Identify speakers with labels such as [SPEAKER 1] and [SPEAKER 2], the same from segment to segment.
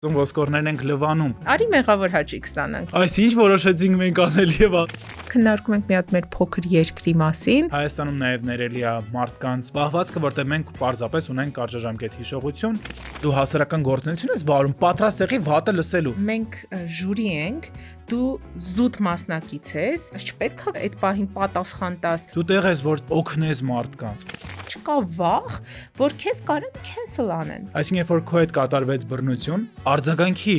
[SPEAKER 1] Ոսկորներն ենք լվանում։
[SPEAKER 2] Արի մեղավոր հաճիկ ստանանք։
[SPEAKER 1] Այս ինչ որոշեցինք մենք անել եւ
[SPEAKER 2] Քննարկում ենք մի հատ մեր փոքր երկրի մասին։
[SPEAKER 1] Հայաստանում նաեւ ներելի է մարդկանց զբաղվածքը, որտեղ մենք պարզապես ունենք կարճաժամկետ հիշողություն։ Դու հասարակական գործունեություն ես վարում, պատրաստ եղի վատը լսելու։
[SPEAKER 2] Մենք ժյուրի ենք, դու զուտ մասնակից ես, չպետք է այդ պահին պատասխան տաս։
[SPEAKER 1] Դու տեղ ես, որ օգնես մարդկանց։
[SPEAKER 2] Չկա վախ, որ քեզ կարան cancel անեն։
[SPEAKER 1] Այսինքն, երբ որ քո հետ կատարվեց բռնություն, արձագանքի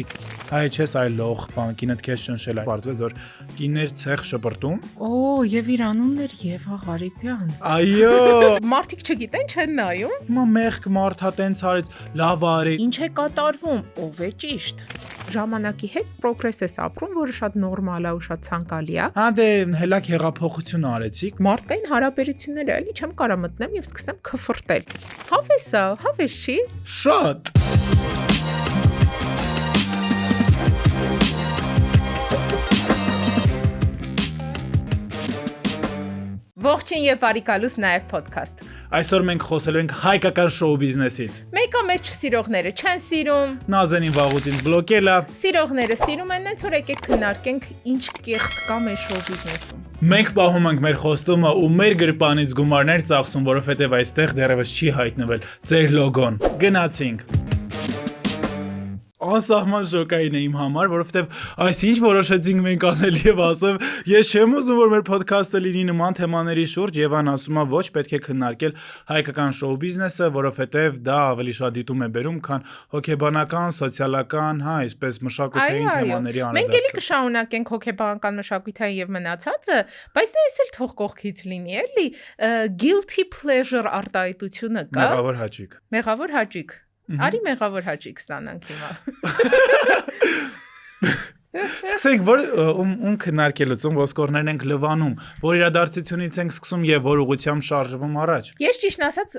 [SPEAKER 1] հայ չես այլ լող, բանկինդ քեզ ճնշել է։ Պարզվեց, որ կիններ ցեղ շպրտում։
[SPEAKER 2] Օ, եւ իր անունն էր Եվա Ղարիբյան։
[SPEAKER 1] Այո։
[SPEAKER 2] Մարդիկ չգիտեն, չեն նայում։
[SPEAKER 1] Հիմա մեղք մարդա տենց արեց, լավ արի։
[SPEAKER 2] Ինչ է կատարվում, ով է ճիշտ։ Ժամանակի հետ պրոգրես ես ապրում, որը շատ նորմալ է ու շատ ցանկալի է։
[SPEAKER 1] Հա դե հելակ հեղափոխություն արեցիք։
[SPEAKER 2] Մարդկային հարաբերությունները էլի չեմ կարա մտնեմ եւ սկսեմ քֆրտել։ Հավես է, հավես չի։
[SPEAKER 1] Շատ։
[SPEAKER 2] Ողջույն եւ բարիկալուս նաեւ podcast։
[SPEAKER 1] Այսօր մենք խոսելու ենք հայկական շոու բիզնեսից։
[SPEAKER 2] Մեկը մեծ չսիրողները չեն սիրում,
[SPEAKER 1] Նազենին վաղուտին բլոկելա։
[SPEAKER 2] սիրողները սիրում են, այնց որ եկեք քննարկենք ինչ կեղտ կա մեր շոու բիզնեսում։
[SPEAKER 1] Մենք պահում ենք մեր խոստումը ու մեր գրպանից գումարներ ծախսում, որովհետև այստեղ դեռևս չի հայտնվել ձեր լոգոն։ Գնացինք։ Անսահման շոկային է իմ համար, որովհետև այսինչ որոշեցինք մենք անել եւ ասեմ, ես չեմ ուզում որ մեր ոդքասթը լինի նման թեմաների շուրջ եւ ասում եմ ոչ պետք է քննարկել հայկական շոու բիզնեսը, որովհետև դա ավելի շատ դիտում է բերում, քան հոգեբանական, սոցիալական, հա, այսպես մշակութային թեմաների
[SPEAKER 2] անդրադարձը։ Մենք էլի կշարունակենք հոգեբանական, մշակութային եւ մնացածը, բայց դա էս էլ թող կողքից լինի, էլի guilty pleasure արտահայտությունը կա։
[SPEAKER 1] Մեղավոր հաճիկ։
[SPEAKER 2] Մեղավոր հաճիկ։ Արի մեղավոր հաճիկ ստանանք հիմա։
[SPEAKER 1] Սկսենք, որ ում քննարկելուց ոսկորներն ենք լվանում, որ իրադարձությունից ենք սկսում եւ որ ուղղությամբ շարժվում առաջ։
[SPEAKER 2] Ես ճիշտ ասած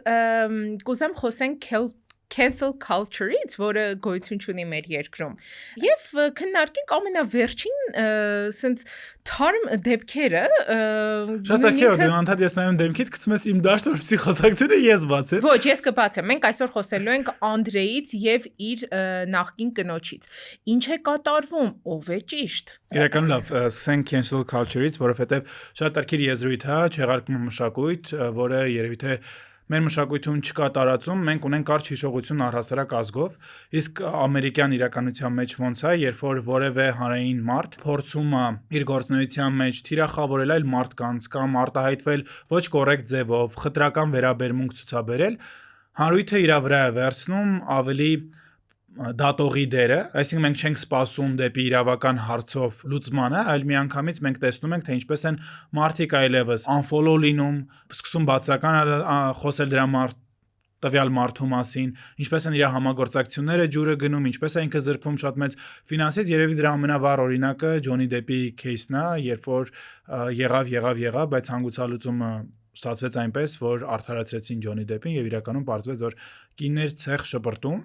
[SPEAKER 2] կուզեմ խոսենք cancel culture-ից, որը գոյություն ունի մեր երկրում։ Եվ քննարկենք ամենավերջին սենց թարմ դեպքերը,
[SPEAKER 1] Շատ ակերո դու անդադ ես նայում դեմքիդ գցում ես իմ դաշտը որ փսիխոսակցությունը ես բացեմ։
[SPEAKER 2] Ոչ, ես կբացեմ։ Մենք այսօր խոսելու ենք Անդրեից եւ իր նախկին կնոջից։ Ինչ է կատարվում, ով է ճիշտ։
[SPEAKER 1] Իրականում լավ, սկսենք cancel culture-ից, որովհետեւ շատ արկիր եզրույթ է, չեղարկում մշակույթ, որը երևի թե մեր մշակույթում չկա տարածում, մենք ունենք կարճ հիշողություն առհասարակ ազգով, իսկ ամերիկյան իրականության մեջ ոնց է, երբ որ որևէ հանրային մարդ փորձում է իր գործունեության մեջ թիրախավորել այլ մարդկանց կամ արտահայտվել ոչ կոռեկտ ձևով, խտրական վերաբերմունք ցուցաբերել, հանրույթը իր վրա է վերցնում ավելի դատողի դերը, այսինքն մենք չենք սպասում դեպի իրավական հարցով լուծմանը, այլ միանգամից մենք տեսնում ենք, թե ինչպես են մարդիկ այլևս unfollow լինում, սկսում բացական խոսել դրա տվյալ մարդու մասին, ինչպես են իր համագործակցությունները ջուրը գնում, ինչպես է ինքը զրկվում շատ մեծ ֆինանսից, երևի դրա ամենավառ օրինակը Ջոնի Դեպի кейսն է, երբ որ եղավ, բայց հանգուցալուծումը ստացվեց այնպես, որ արդարացրեցին Ջոնի Դեպին եւ իրականում պարզվեց, որ կիններ ցեղ շպրտում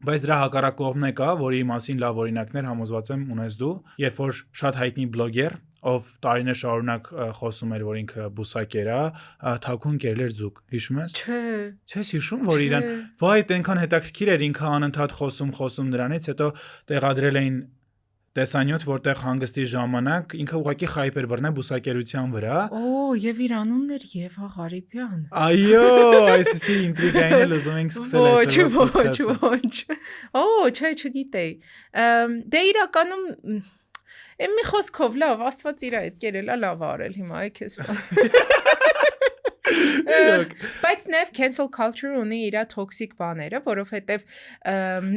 [SPEAKER 1] Բայց դրա հակառակ կողմն է կա, որի մասին լավ օրինակներ համոզված եմ ունես դու, երբ որ շատ հայտնի բլոգեր, ով տարիներ շարունակ խոսում էր, որ ինքը բուսակեր է, թաքուն կերել էր ձուկ, հիշում ես։
[SPEAKER 2] Չէ։
[SPEAKER 1] Չես հիշում, որ իրան, վայ, այնքան հետաքրքիր էր ինքը անընդհատ խոսում դրանից, հետո տեղադրել էին տեսանյութ, որտեղ հանգստի ժամանակ ինքը ուղղակի խայբ էր բռնել բուսակերության վրա։
[SPEAKER 2] Օ, եւ իր անունն էր Եվա Ղարիբյան։
[SPEAKER 1] Այո, այսպեսի ինտրիգային էլ ուզում ենք սկսել այսօր։
[SPEAKER 2] Ոչ։ Օ, չէ, չգիտեի։ Դե իրականում մի խոսքով լավ, Աստված իր այդ կերելա լավ արել հիմա, քեզ։ Բայց նաև cancel culture ունի իր toxic բաները, որովհետև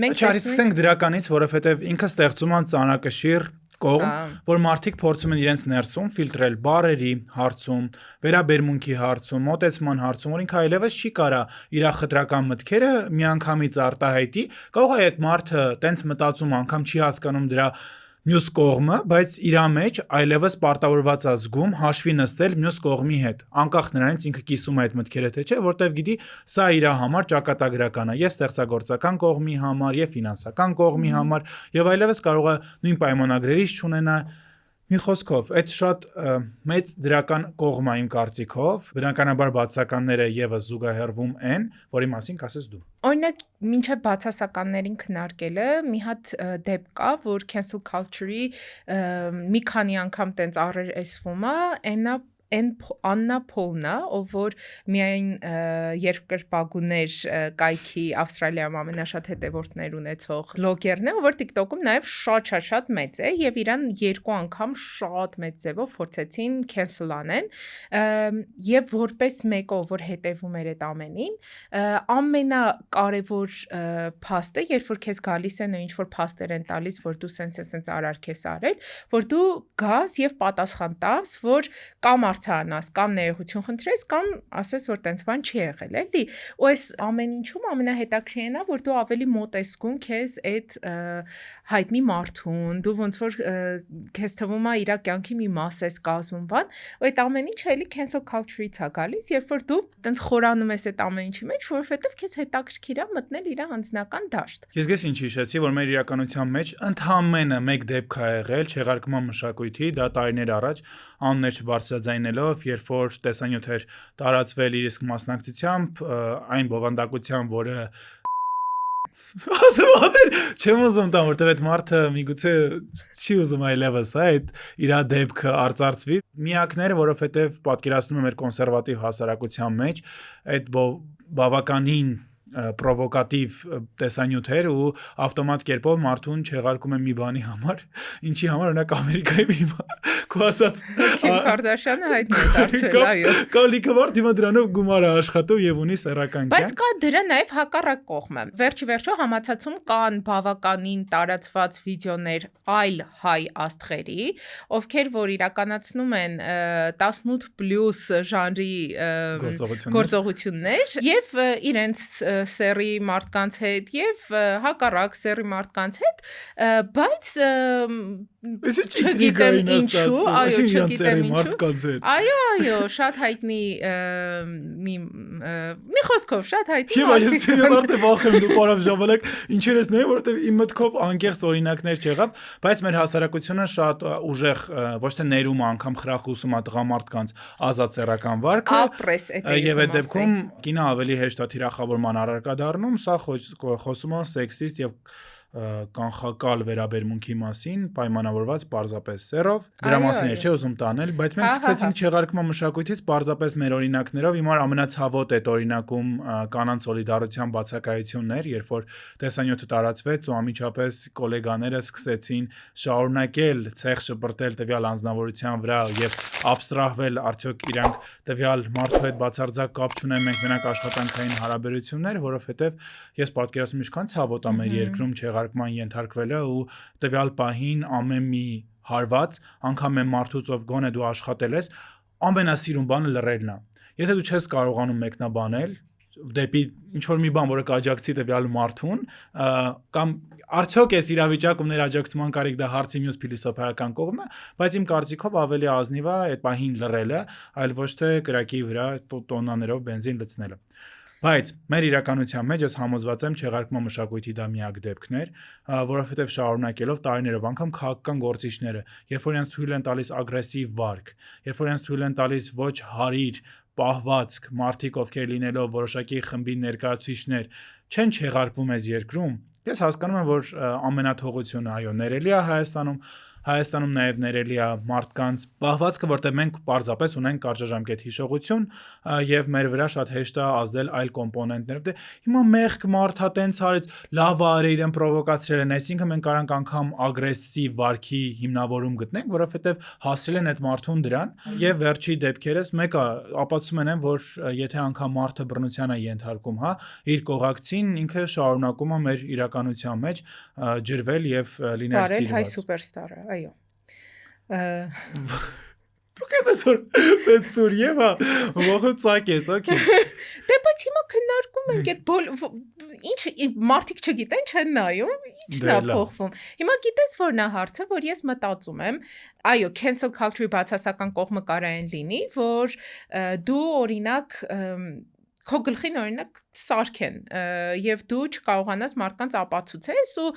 [SPEAKER 2] մենք
[SPEAKER 1] Չարիցենք դրականից, որովհետև ինքը ստեղծում է ծանրակշիռ կողմ, որ մարդիկ փորձում են իրենց ներսում ֆիլտրել բարերի հարցում, վերաբերմունքի հարցում, մոտեցման հարցում, որ ինքը այլևս չի կարա իր խտրական մտքերը միանգամից արտահայտի, կարող է այդ մարդը տենց մտածում անգամ չի հասկանում դրա մյուս կողմը, բայց իր մեջ այլևս պարտավորված է զգում հաշվի նստել մյուս կողմի հետ, անկախ նրանից ինքը կիսում է այդ մտքերը թե չէ, որտեվ գիտի սա իր համար ճակատագրական է, եւ ստեղծագործական կողմի համար, եւ ֆինանսական կողմի համար, եւ այլևս կարող է նույն պայմանագրերից չունենա Մի խոսքով, այդ շատ մեծ դրական կողմ է իմ կարծիքով, բնականաբար բացականները եւս զուգահեռվում են, որի մասին կասես դու։
[SPEAKER 2] Օրինակ, մինչև բացասականներին քննարկելը մի հատ դեպք կա, որ cancel culture-ի մի քանի անգամ տենց առերեսվում է, Աննա Փոլնա, ով որ միայն երկրպագուներ կայքի Ավստրալիայում ամենաշատ հետևորդներ ունեցող բլոգերն է, ով որ TikTok-ում նաև շատ մեծ է եւ իրան երկու անգամ շատ մեծ ձևով փորձեցին cancel անեն եւ որպես մեկը, ով որ հետևում էր այդ ամենին, ամենակարևոր փաստը, երբ որ քեզ գալիս են ինչ որ փաստեր են տալիս, որ դու սենց արարք ես արել, որ դու գաս եւ պատասխան տաս, որ կամ հարցանաս, կամ ներողություն խնդրես, կամ ասես, որ տենց բան չի եղել, էլի։ Ու այս ամեն ինչում ամենահետաքրքիրն է, որ դու ավելի մոտ ես զգում քեզ այդ հայտնի մարդուն, դու ոնց որ քեզ թվում է իր կյանքի մի մաս ես կազմում, բան, ու այդ ամեն ինչը էլի cancel culture-ից է գալիս, երբ որ դու տենց խորանում ես այդ ամեն ինչի մեջ, որովհետև քեզ հետաքրքիր է մտնել իր անձնական դաշտ։
[SPEAKER 1] Ես գես ինչ հիշեցի, որ մեր իրականության մեջ ընդհանրապես մեկ դեպք է եղել չեղարկման մշակույթի, դա տարիներ առաջ անուններ չբարձրաձայնելով, երբ որ տեսանյութ էր տարածվել իր իսկ մասնակցությամբ, այն բովանդակությամբ, որը ասեմ, չեմ ուզում տամ, որտեղ այդ մարդը միգուցե չի ուզում այլևս, այդ իր դեպքը արծարծվի։ Միակները, որովհետև պատկերացնում եմ մեր կոնսերվատիվ հասարակության մեջ, այդ բավականին պրովոկատիվ տեսանյութեր ու ավտոմատ կերպով մարդուն չեղարկում են մի բանի համար, ինչի համար օրինակ Ամերիկայի մի քո ասած
[SPEAKER 2] Քիմ Քարդաշյանը հայտնի է դարձել, այո։
[SPEAKER 1] Կա լիքը մարդ հիմա դրանով գումար է աշխատում եւ ունի սեռական կյանք։
[SPEAKER 2] Բայց կա դրա նաև հակառակ կողմը։ Վերջի համացածում կան բավականին տարածված վիդեոներ այլ հայ աստղերի, ովքեր որ իրականացնում են 18+ ժանրի գործողություններ եւ իրենց սերի մարդկանց հետ եւ հակառակ սերի մարդկանց հետ, բայց չգիտեմ ինչու, այո, չգիտեմ ինչու։ Այո, շատ հայտնի մի խոսքով շատ հայտնի։
[SPEAKER 1] Հիմա ես արդեն վախ եմ դու պարավ ժամանակ ինչեր ես նայում, որովհետեւ իմ մտքով անկեղծ օրինակներ չեղավ, բայց մեր հասարակությունը շատ ուժեղ ոչ թե ներում անգամ խրախուսում է տղամարդկանց ազատ սեռական վարքը։
[SPEAKER 2] Ապրես այդ է։
[SPEAKER 1] Եվ այդ դեպքում կինը ավելի հեշտ է թիրախավորման առարկա դառնում, սա խոսում է սեքսիստ եւ կանխակալ վերաբերմունքի մասին, պայմանավորված պարզապես սեռով, դրա մասին էր չէ ուզում տանել, բայց մենք սկսեցինք չեղարկման մշակույթից պարզապես մեր օրինակներով, հիմա ամենացավոտ այդ օրինակում կանանց սոլիդարության բացակայությունն էր, երբ որ տեսանյութը տարածվեց ու անմիջապես գոլեգաները սկսեցին շարունակել ցեղ շպրտել տվյալ անձնավորության վրա եւ абստրահվել արդյոք իրանք տվյալ մարդու հետ բացարձակ կապ չունեն, մենք մենակ աշխատանքային հարաբերություններ, որովհետեւ ես պատկերացնում ինչքան ցավոտ է մեր երկրում չեղարկման ենթարկվելը ու տվյալ պահին ամեն մի հարված, անգամ այն մարդուց ով գոնե դու աշխատել ես, ամենասիրուն բանը լռելն է։ Եթե դու չես կարողանում մեկնաբանել դեպի ինչ որ մի բան, որը կաջակցի տվյալ մարդուն, կամ արդյոք այս իրավիճակում ներաջակցման կարիք դա հարցի մյուս փիլիսոփայական կողմն է, բայց իմ կարծիքով ավելի ազնիվ է այդ պահին լռելը, այլ ոչ թե կրակի վրա տոննաներով բենզին լցնելը։ Բայց մեր իրականության մեջ ես համոզված եմ չեղարկման մշակույթի դա միակ դեպքն էր, որովհետև շարունակելով տարիներով անգամ քաղաքական գործիչները, երբ որ իրենց թույլ են տալիս ագրեսիվ վարք, երբ որ իրենց թույլ են տալիս ոչ հարիր, պահվածք, մարդիկ, ովքեր լինելով որոշակի խմբի ներկայացուցիչներ, չեն չեղարկվում այս երկրում, ես հասկանում եմ, որ ամենաթողությունը այո ներելի է Հայաստանում նաև ներելի է մարդկանց պահվածքը, որտեղ մենք պարզապես ունենք կարճաժամկետ հիշողություն եւ մեր վրա շատ հեշտ է ազդել այլ կոմպոնենտներով։ Դե հիմա մեղք մարդա տենց արեց, լավ արի իրեն պրովոկացրել են, այսինքն մենք կարանք անգամ ագրեսիվ վարքի հիմնավորում գտնենք, որովհետեւ հասրել են այդ մարդուն դրան եւ վերջի դեպքերս մեկը ապացուցում են, որ եթե անգամ մարդը բռնության է ենթարկում, իր կողակցին ինքը շարունակում է մեր իրականության մեջ ջրվել եւ լինել սիրված։
[SPEAKER 2] Բարել հայ սուպերստարը, այո։
[SPEAKER 1] Դուք այսօր սենսուր եվա ողջակ ես, օքեյ։
[SPEAKER 2] Դե բայց հիմա քննարկում ենք այդ ինչ մարդիկ չգիտեն, չեն նայում, ինչն է փոխվում։ Հիմա գիտես որն է հարցը, որ ես մտածում եմ, այո, cancel culture-ի բացասական կողմը կարող է լինի, որ դու օրինակ քո գլխին օրինակ սարքեն եւ դու չկարողանաս մարդկանց ապացուցես ու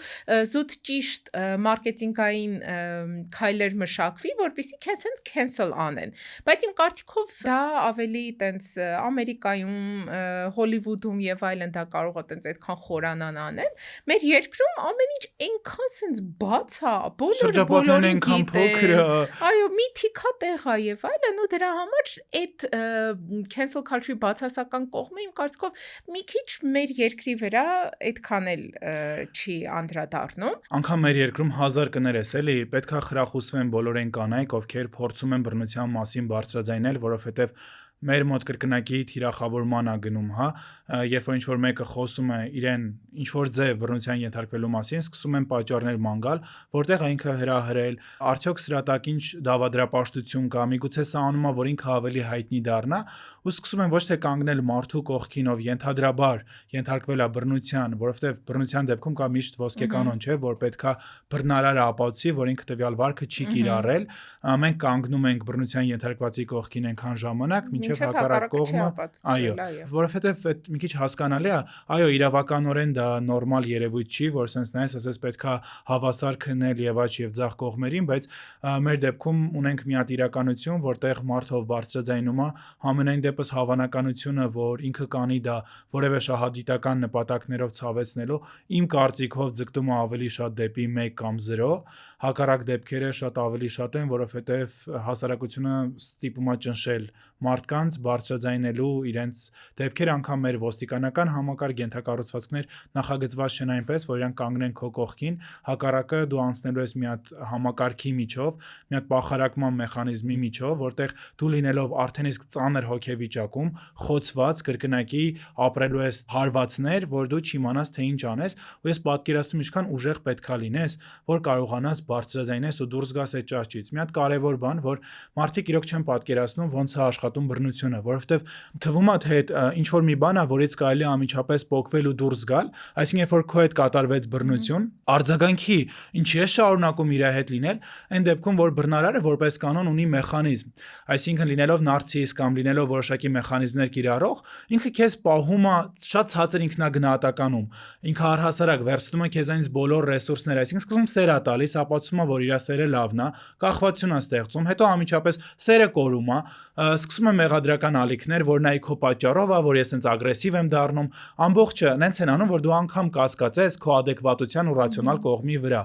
[SPEAKER 2] զուտ ճիշտ մարքեթինգային քայլեր մշակվի, որպեսզի քեզ հենց cancel անեն։ Բայց իմ կարծիքով դա ավելի տենց Ամերիկայում, Հոլիվուդում եւ այլն դա կարող է տենց այդքան խորանան անել։ Մեր երկրում ամեն ինչ այնքան սենց բաց է, բոլորը
[SPEAKER 1] Շրջապատներն
[SPEAKER 2] բոլորին
[SPEAKER 1] այնքան փոքր
[SPEAKER 2] գիտեն։
[SPEAKER 1] է,
[SPEAKER 2] Այո, մի թիքա տեղ է եւ այլն ու դրա համար այդ cancel culture-ի բացասական կողմը իմ կարծիքով մի քիչ մեր երկրի վրա այդքան էլ չի անդրադառնում։
[SPEAKER 1] անգամ մեր երկրում հազար կներես էլի, պետքա խրախուսվեն բոլոր այն կանայք, ովքեր փորձում են բռնության մասին բարձրաձայնել, որովհետև մեր մոտ կրկնակի թիրախավորման ա գնում, հա, երբ որ ինչ-որ մեկը խոսում է իրեն ինչ-որ ձև բռնության ենթարկվելու մասին, սկսում են պատճառներ ման գալ, որտեղ ինքը հրահրել, արդյոք սրա տակ ինչ դավադրապաշտություն կա, միգուցե սա անում է, որ ինքը ավելի հայտնի դառնա, ու սկսում են ոչ թե կանգնել մարդու կողքին, ով ենթադրաբար ենթարկվել է բռնության, որովհետև բռնության դեպքում կա միշտ ոսկե կանոն, չէ, որ պետքա բռնարարը ապացուցի, որ ինքը տվյալ վարքը չի կիրառել, մենք կանգնում ենք բռնության ենթարկվածի կողքին այնքան ժամանակ, մինչև հակառակ կողմը, այո, որովհետև այդ մի քիչ հասկանալի է, այո, իրավականորեն դա նորմալ երևույթ չի, որ sense նայես, ասես պետքա հավասար քննել եւ աճ եւ ձախ կողմերին, բայց մեր դեպքում ունենք մի հատ իրականություն, որտեղ մարդով բարձրաձայնում է, համենայն դեպս հավանականությունը, որ ինքը կանի դա որևէ շահադիտական նպատակներով ցավեցնելու, իմ կարծիքով ձգտում է ավելի շատ դեպի 1 կամ 0, հակառակ դեպքերը շատ ավելի շատ են, որովհետև հասարակությունը ստիպում է ճնշել մարդկանց բարձրաձայնելու իրենց դեպքեր, անգամ մեր ոստիկանական համակարգ ենթակառուցվածքներ նախագծված չեն այնպես, որ իրանք կանգնեն քո կողքին, հակառակը դու անցնելու ես մի հատ համակարգի միջով, մի հատ պախարակման մեխանիզմի միջով, որտեղ դու լինելով արդեն իսկ ծանր հոգեվիճակում, խոցված, կրկնակի ապրելու ես հարվածներ, որ դու չիմանաս թե ինչ անես, ու ես պատկերացնում ինչքան ուժեղ պետքա լինես, որ կարողանաս բարձրաձայնես ու դուրս գաս այդ ճաշճից։ Մի հատ կարևոր բան, որ մարդիկ իրոք չեն պատկերացնում ոնց է աշխատում բռնությունը, որովհետև թվում է թե այդ ինչ որ մի բան է, որից կարելի է անմիջապես պոկվել ու դուրս գալ, այսինքն երբ որ քո հետ կատարվեց բռնություն, արձագանքի ինչի է շարունակում իր հետ լինել, այն դեպքում որ բռնարարը որպես կանոն ունի մեխանիզմ, այսինքն լինելով նարցիստ կամ լինելով որոշակի մեխանիզմներ կիրառող, ինքը քեզ պահում է շատ ցածր ինքնագնահատականում, ինքը առհասարակ վերցնում է քեզանից բոլոր ռեսուրսները, այսինքն սկզբում սեր է տալիս, ապացուցում է, որ իր սերը լավն է, կախվածություն է ստեղծում, հետո անմիջապես սերը կորում է, սկսում է մեղադրական ալիքներ, որ նայ քո պատճառով է, որ ես ինձ ագրեսիվ եմ դառնում, ամբողջը նենց են անում, որ դու անգամ կասկածես քո ադեկվատության ու ռացիոնալ կողմի վրա։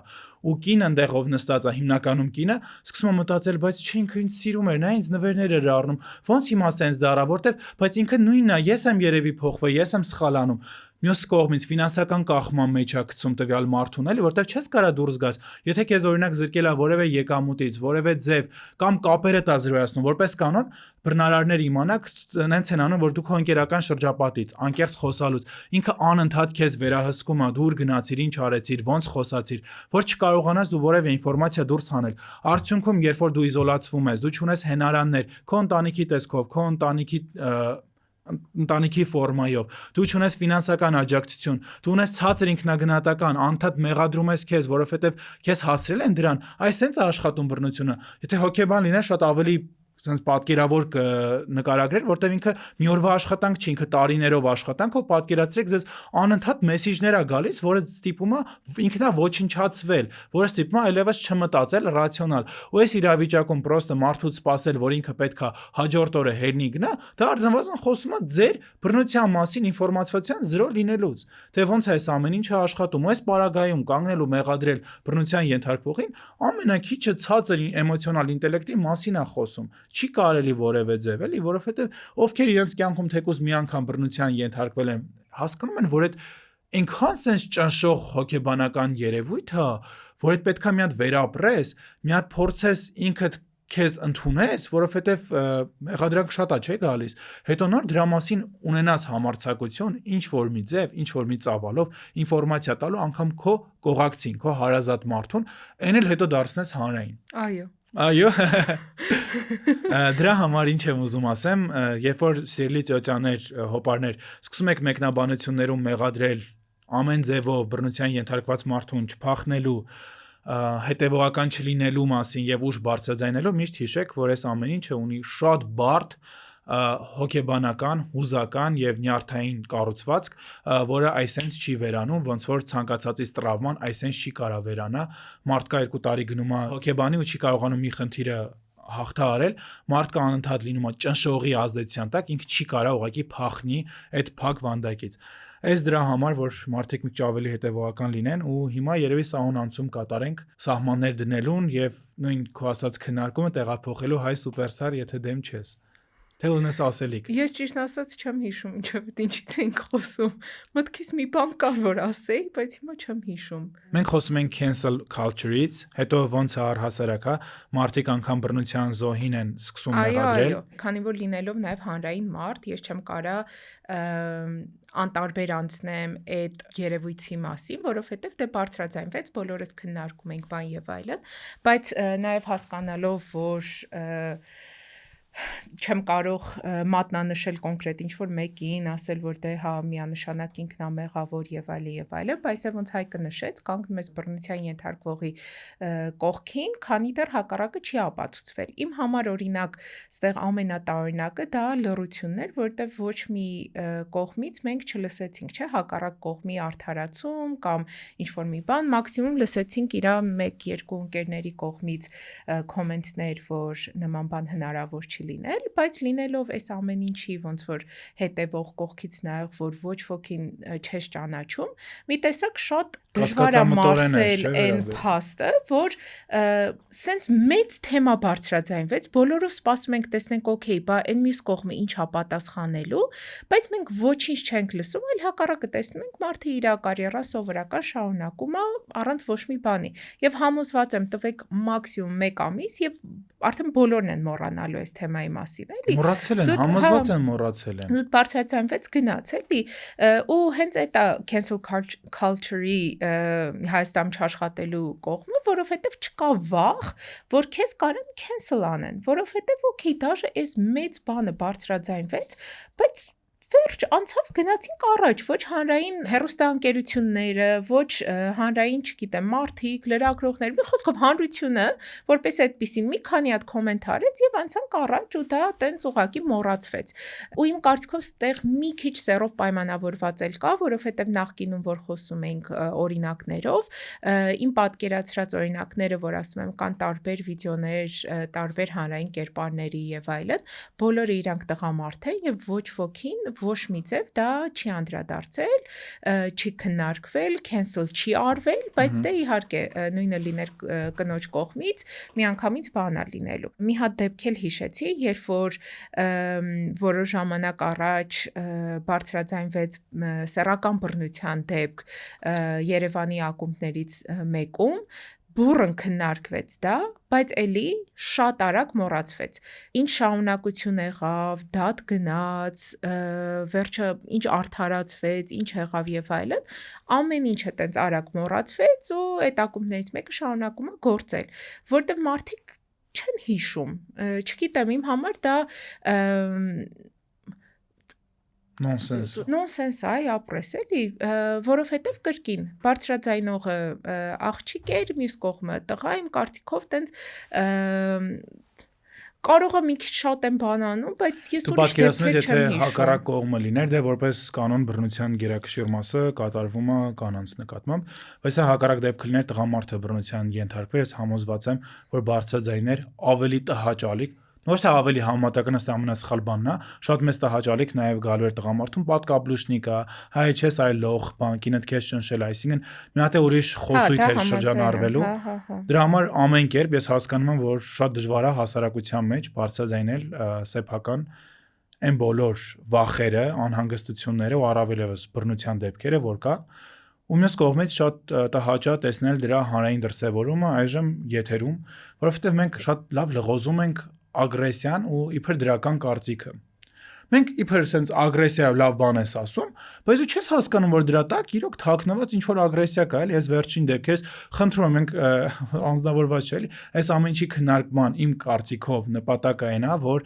[SPEAKER 1] Ու կինը այնտեղով նստած է, հիմնականում կինը սկսում է մտածել, բայց չէ ինքը ինձ սիրում էր, նա ինձ նվերներ էր առնում, ոնց հիմա սենց դառա, որտեվ բայց ինքը նույնն է, ես եմ երևի փոխվել, ես եմ սխալ անում։ Մյուս կողմից ֆինանսական կախման մեջ է գցում տվյալ մարդուն, էլի, որտեվ չես կարա դուրս գաս։ Եթե քեզ օրինակ զրկել է որևէ եկամուտից, որևէ ձև կամ կապերը տա զրոյացնում, որպես կանոն բռնարարները իմանաք, նենց են անում, որ դու քո ընկերական շրջապատից, անկեղծ խոսալուց, ինքը անընդհատ քեզ վերահսկում է, դու ուր գնացիր, ինչ արեցիր, ոնց խոսացիր, որ չկարողանաս դու որևէ ինֆորմացիա դուրս հանել։ Արդյունքում, երբ որ դու իզոլացվում ես, դու չունես հենարաններ, քո ընտանիքի տեսքով, քո ընտանիքի ֆորմայով, դու չունես ֆինանսական աջակցություն, դու ունես ցածր ինքնագնահատական, անդադ մեղադրում ես քեզ, որովհետև քեզ հասրել են դրան, այս սենց է աշխատում բռնությունը։ Եթե հոգեբան լինես, շատ ավելի sense պատկերավոր նկարագրեր, որտեղ ինքը մի օրվա աշխատանք չի, ինքը տարիներով աշխատանք, ով պատկերացրեք ձեզ անընդհատ մեսիջներ է գալիս, որը ստիպում է ինքնա ոչնչացվել, որը ստիպում է այլևս չմտածել ռացիոնալ։ Ու այս իրավիճակում պրոստը մարդուց սпасել, որ ինքը պետքա հաջորդ օրը հերնի գնա, դա առնվազն խոսում է ձեր բռնության մասին ինֆորմացիան 0 լինելուց։ Թե ոնց է այս ամեն ինչը աշխատում, ու այս պարագայում կանգնել ու մեղադրել բռնության ենթարկվողին ամենակիչը ցածր էմոցիոնալ ինտելեկտի մասին է խոսում։ Չի կարելի որևէ ձև, էլի, որովհետև ովքեր իրենց կյանքում թեկուզ մի անգամ բռնության ենթարկվել են, հասկանում են, որ այդ այնքան sense ճնշող հոգեբանական երևույթ է, որ այդ պետքա մի հատ վերապրես, մի հատ փորձես ինքդ քեզ ընդունես, որովհետև մեղադրանք շատ է, չէ՞ գալիս։ Հետո նոր դրա մասին ունենաս համարձակություն, ինչ որ մի ձև, ինչ որ մի ծավալով ինֆորմացիա տալու անգամ քո կողակցին, քո հարազատ մարդուն, այն էլ հետո դարձնես հանրային։ Այո։ Դրա համար ինչ եմ ուզում ասեմ, երբ որ սիրելի ծյոծաներ, հոպարներ, սկսում եք մեկնաբանություններում մեղադրել ամեն ձևով բռնության ենթարկված մարդուն չփախնելու, հետևողական չլինելու մասին եւ ուժ բարձրաձայնելու, միշտ հիշեք, որ այս ամեն ինչը ունի շատ բարդ հոգեբանական, հուզական եւ նյարդային կառուցվածք, որը այսենց չի վերանում, ոնց որ ցանկացածից տրավման այսենց չի կարա վերանա, մարդկա 2 տարի գնում է հոգեբանի ու չի կարողանում մի խնդիրը հաղթահարել, մարդկա անընդհատ լինում է ճնշողի ազդեցության տակ, ինքը չի կարա ուղղակի փախնի այդ փակ վանդակից։ Այս դրա համար, որ մարդիկ մի քիչ ավելի հետևողական լինեն ու հիմա երևի սահուն անցում կատարենք սահմաններ դնելուն եւ նույն քո ասած քննարկումը տեղափոխելու հայ սուպերստար, եթե դեմ չես։ Թե ունես ասելիք։
[SPEAKER 2] Ես ճիշտ ասած չեմ հիշում ինչեւ ինչից ենք խոսում։ Մտքիս մի բան կար որ ասեի, բայց հիմա չեմ հիշում։
[SPEAKER 1] Մենք խոսում ենք cancel culture-ից, հետո ոնց է առհասարակ, մարդիկ անգամ բռնության զոհին են սկսում մեղադրել։
[SPEAKER 2] Այո, քանի որ լինելով նաև հանրային մարդ, ես չեմ կարա անտարբեր անցնեմ այդ երևույթի մասին, որովհետև դե բարձրաձայնվեց, բոլորս քննարկում ենք բան եւ այլն, բայց նաև հասկանալով, որ չեմ կարող մատնանշել կոնկրետ ինչ-որ մեկին, ասել, որ դե հա միանշանակ ինքնամեղավոր եւ այլն, բայց ոնց Հայկը նշեց, կանգնում ես բռնության ենթարկվողի կողքին, քանի դեռ հակառակը չի ապացուցվել։ Իմ համար օրինակ, այստեղ ամենատարօրինակը դա լռությունն էր, որտեղ ոչ մի կողմից մենք չլսեցինք, չէ, հակառակ կողմի արդարացում կամ ինչ-որ մի բան, մաքսիմում լսեցինք իր 1-2 ընկերների կողմից կոմենտներ, որ նման բան հնարավոր չի լինել, բայց լինելով այս ամեն ինչի ոնց որ հետևող կողքից նայող, որ ոչ ոքին չես ճանաչում, մի տեսակ շատ դժվար է մարսել այն փաստը, որ սենց մեծ թեմա բարձրաձայնվեց, բոլորով սպասում ենք տեսնենք, օքեյ, բա այն մյուս կողմը ինչ է պատասխանելու, բայց մենք ոչինչ չենք լսում, այլ հակառակը տեսնում ենք, մարդը իր կարիերան սովորական շարունակում է առանց ոչ մի բանի։ Եվ համոզված եմ, տվեք մաքսիմում 1 ամիս եւ արդեն բոլորն են մոռանալու այս թեմայի մասին, էլի։
[SPEAKER 1] Մոռացել են, համոզված են մոռացել են։
[SPEAKER 2] Զուտ բարձրացանվեց գնաց, էլի։ Ու հենց այդ cancel culture-ի Հայաստանում չաշխատելու կողմը, որովհետև չկա վախ, որ քեզ կարան cancel անեն, որովհետև օքեյ, դաժե այս մեծ բանը բարձրաձայնվեց, բայց վերջ անցավ գնացինք առաջ, ոչ հանրային հեռուստաընկերությունները, ոչ հանրային, չգիտեմ, մարդիկ, լրագրողներ, մի խոսքով հանրությունը, որպես այդպեսին մի քանի հատ կոմենտ արեց եւ անցանք առաջ ու դա տենց ուղակի մոռացվեց։ Ու իմ կարծիքով ստեղ մի քիչ սերով պայմանավորված էլ կա, որովհետեւ նախկինում որ խոսում ենք օրինակներով, իմ պատկերացրած օրինակները, որ ասում եմ, կան տարբեր վիդեոներ, տարբեր հանրային կերպարների եւ այլն, բոլորը իրանք տղամարդ են եւ ոչ ոքին ոչ մի ձև դա չի անդրադարձել, չի քննարկվել, cancel չի արվել, բայց դե իհարկե նույնը լիներ կնոջ կողմից, միանգամից բան է լինելու։ Մի հատ դեպք էլ հիշեցի, երբ որ որոշ ժամանակ առաջ բարձրաձայնվեց սեռական բռնության դեպք Երևանի ակումբներից մեկում, բուրըն քննարկվեց դա, բայց էլի շատ արագ մոռացվեց։ Ինչ շարունակություն եղավ, դատ գնաց, վերջը ինչ արդարացվեց, ինչ եղավ եւ այլն, ամեն ինչը տենց արագ մոռացվեց ու այդ ակումբներից մեկը շարունակում է գործել, որտեղ մարդիկ չեն հիշում։ Չգիտեմ, իմ համար դա նոնսենս այ ապրես էլի, որովհետև կրկին բարձրաձայնողը աղջիկ էր, մյուս կողմը տղա, իմ կարծիքով տենց կարող է մի քիչ շատ են բան անում, բայց ես ուրիշ դեպքեր չեմ հիշում։
[SPEAKER 1] Եթե հակառակ կողմը լիներ, դե որպես կանոն բռնության գերակշիռ մասը կատարվում է կանանց նկատմամբ, բայց հակառակ դեպքը լիներ տղամարդը բռնության ենթարկվեր, ես համոզված եմ, որ բարձրաձայներ ավելի տհաճալիք ոչ թե ավելի համատական ըստ ամենասխալ բանն է, շատ մեծ տհաճալիք նաև գալու էր տղամարդուն, պատկաբլուշնիկա, հայ չես այլ լող, բանկինդ քեզ ճնշել, այսինքն մի հատ է ուրիշ խոսույթ էր շրջանառվելու։ Դրա համար ամեն կերպ ես հասկանում եմ, որ շատ դժվար է հասարակության մեջ բարձրաձայնել սեփական այն բոլոր վախերը, անհանգստությունները ու առավելևս բռնության դեպքերը, որ կա։ Ու մյուս կողմից շատ տհաճ է տեսնել դրա հանրային դրսևորումը այժմ եթերում, որովհետև մենք շատ լավ լղոզում ենք ագրեսիան ու իբր դրական կարծիքը։ Մենք իբր sense ագրեսիայով լավ բան ես ասում, բայց դու չես հասկանում, որ դրա տակ իրոք թաքնված ինչ որ ագրեսիա կա, էլի, ես վերջին դեպքերս խնդրում եմ, մենք անձնավորված չէ, էլի, այս ամեն ինչի քննարկման իմ կարծիքով նպատակը այն է, որ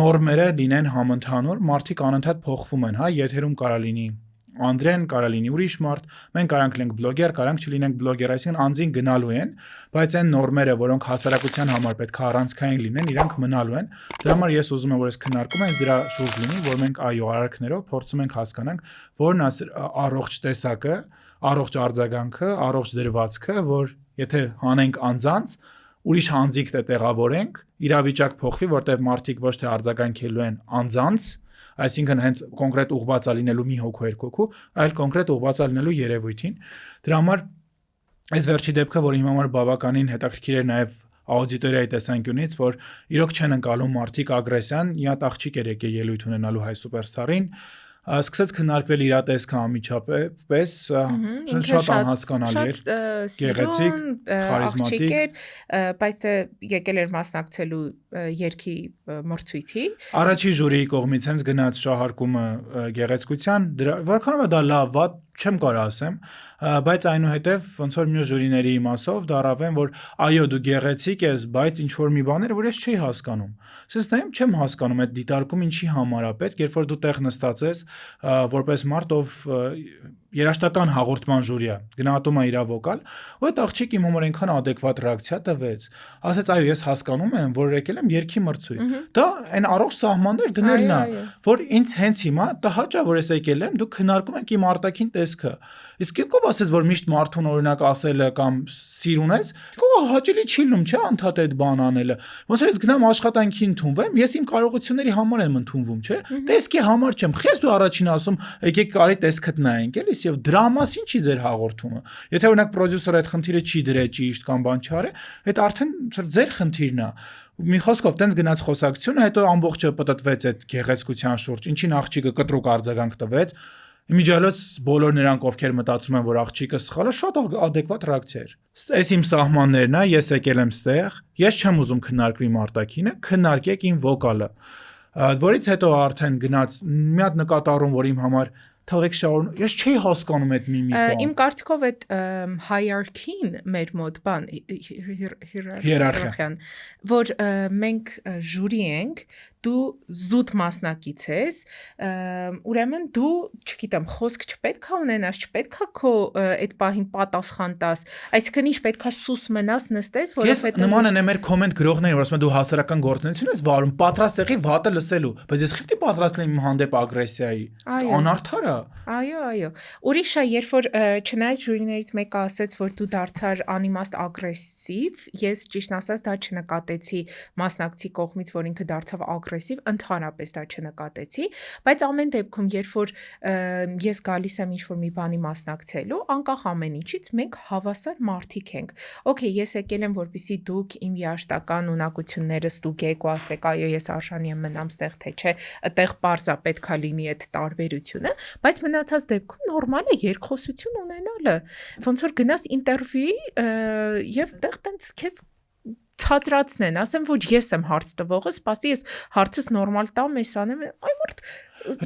[SPEAKER 1] նորմերը լինեն համընդհանուր, մարդիկ անընդհատ փոխվում են, հա, եթերում կարա լինի Անդրեն, կարա լինի ուրիշ մարդ, մենք կարանք լինենք բլոգեր, կարանք չլինենք բլոգեր, այսինքն անձին գնալու են, բայց այն նորմերը, որոնք հասարակության համար պետք է առանցքային լինեն, իրանք մնալու են։ Դրա համար ես ուզում եմ, որ այս քննարկումը այս դրա շուրջ լինի, որ մենք այո արարքներով փորձում ենք հասկանանք, որն առողջ տեսակը, առողջ արձագանքը, առողջ դրվածքը, որ եթե հանենք անձանց, ուրիշ հանձիկ տեղավորենք, իրավիճակ փոխվի, որտեղ մարդիկ ոչ թե արձագանքելու են անձանց, այսինքն հենց կոնկրետ ուղղված է լինելու մի հոգու երկու հոգու, այլ կոնկրետ ուղղված է լինելու երևույթին։ Դրա համար այս վերջի դեպքը, որ իմ համար բավականին հետաքրքիր էր նաև աուդիտորիայի տեսանկյունից, որ իրոք չեն ընկալում մարդիկ ագրեսիան, իհատ աղջիկ էր եկել ելույթ ունենալու հայ սուպերստարին, սկսեց քննարկվել իր տեսքը անմիջապես, շատ անհասկանալի էր, գեղեցիկ, խարիզմատիկ,
[SPEAKER 2] բայց եկել էր մասնակցելու երգի մրցույթի։
[SPEAKER 1] Առաջի ժյուրիի կողմից հենց գնաց շահարկումը գեղեցկության, որքանով է դա լավ, վատ չեմ կարող ասեմ, բայց այնուհետև ոնց որ մյուս ժյուրիների իմասով դարավեն, որ այո դու գեղեցիկ ես, բայց ինչ որ մի բաներ, որ ես չի հասկանում։ Սենց նայում չեմ հասկանում այդ դիտարկում ինչի համար է պետք, երբ որ դու տեղ նստած ես որպես մարդ, ով երաշտական հաղորդման ժյուրի է, գնահատում է իր վոկալ, ու այդ աղջիկ իմ համար այնքան adekvat ռեակցիա տվեց։ Ասեց այո, ես հասկանում եմ, որ եկել եմ երգի մրցույթ։ Դա այն առողջ սահմաններ դնելն է, որ ինձ հենց հիմա դա հաճա որ ես եկել եմ, դու քննարկում եք իմ արտաքին տեսքը։ Իսկ եկով ասես, որ միշտ մարդուն օրինակ ասելը կամ սիրուն ես, եկով հաճելի չի լինում, չէ՞ անդադ այդ բան անելը։ Ոնց որ ես գնամ աշխատանքի ընդունվեմ, ես իմ կարողությունների համար եմ ընդունվում, չէ՞։ Տեսքի համար չեմ։ Խես դու առաջին ասում, եկեք կարի տեսքդ նայենք, էլի, եւ դրա մասին չի ձեր հաղորդումը։ Եթե օրինակ պրոդյուսերը այդ խնդիրը չի դրե ճիշտ կամ բան չարե, այդ արդեն ձեր խնդիրն է։ Մի խոսքով տենց գնաց խոսակցությունը, հետո ամբողջը պատտվեց այդ գեղեցկության շուրջ, ինչին աղջիկը կտրուկ արձագանք տվեց։ Իմիջիալոց բոլոր նրանք, ովքեր մտածում են, որ աղջիկը սխալ է, շատ adekvat ռեակցիա էր։ Այս իմ սահմաններն է, ես եկել եմ ստեղ, ես չեմ ուզում քննարկվի արտաքինը, քննարկեք իմ վոկալը։ Որից հետո արդեն գնաց մի հատ նկատառում, որ իմ համար թողեք շարուն, ես չի հասկանում այդ միմիկան։
[SPEAKER 2] Իմ կարծիքով այդ hierarchy-ն մեր մոտ բան հիերարխիան, որ մենք ժյուրի ենք, դու զուտ մասնակից ես, ուրեմն դու, չգիտեմ, խոսք չպետք է ունենաս, չպետք է քո այդ պահին պատասխան տաս, այսինքն ինչ պետք է սուս մնաս նստես,
[SPEAKER 1] որովհետեւ նման են մեր կոմենտ գրողներին, որ ասում են դու հասարակական գործունեություն ես վարում, պատրաստ եղի վատը լսելու, բայց ես խիպտի պատրաստ եմ իմ հանդեպ ագրեսիայի, անարդար է։
[SPEAKER 2] Այո։ Ուրիշ է, երբ որ չնայած ժյուրիներից մեկը ասեց, որ դու դարձար անիմաստ ագրեսիվ, ես ճիշտ ասած դա չնկատեցի մասնակցի կողմից, որ ինքը դարձավ ագրեսիվ, ընդհանրապես դա չնկատեցի, բայց ամեն դեպքում, երբ որ ես գալիս եմ ինչ-որ մի բանի մասնակցելու, անկախ ամեն ինչից, մենք հավասար մարդիկ ենք։ Okay, ես եկել եմ, որպեսզի դուք իմ երաշտական ունակությունները ստուգեք ու ասեք, այո, ես արժանի եմ մնամ ստեղ, թե չէ, այդտեղ պարզա պետքա լինի այդ տարբերությունը, բայց մնացած դեպքում նորմալ է երկխոսություն ունենալը։ Ոնց որ գնաս ինտերվյուի եւ այդտեղ տենց քեզ ցածրացնեն, ասեմ ոչ ես եմ հարց տվողը, սպասի ես հարցս նորմալ տամ, ես անեմ, այ մարդ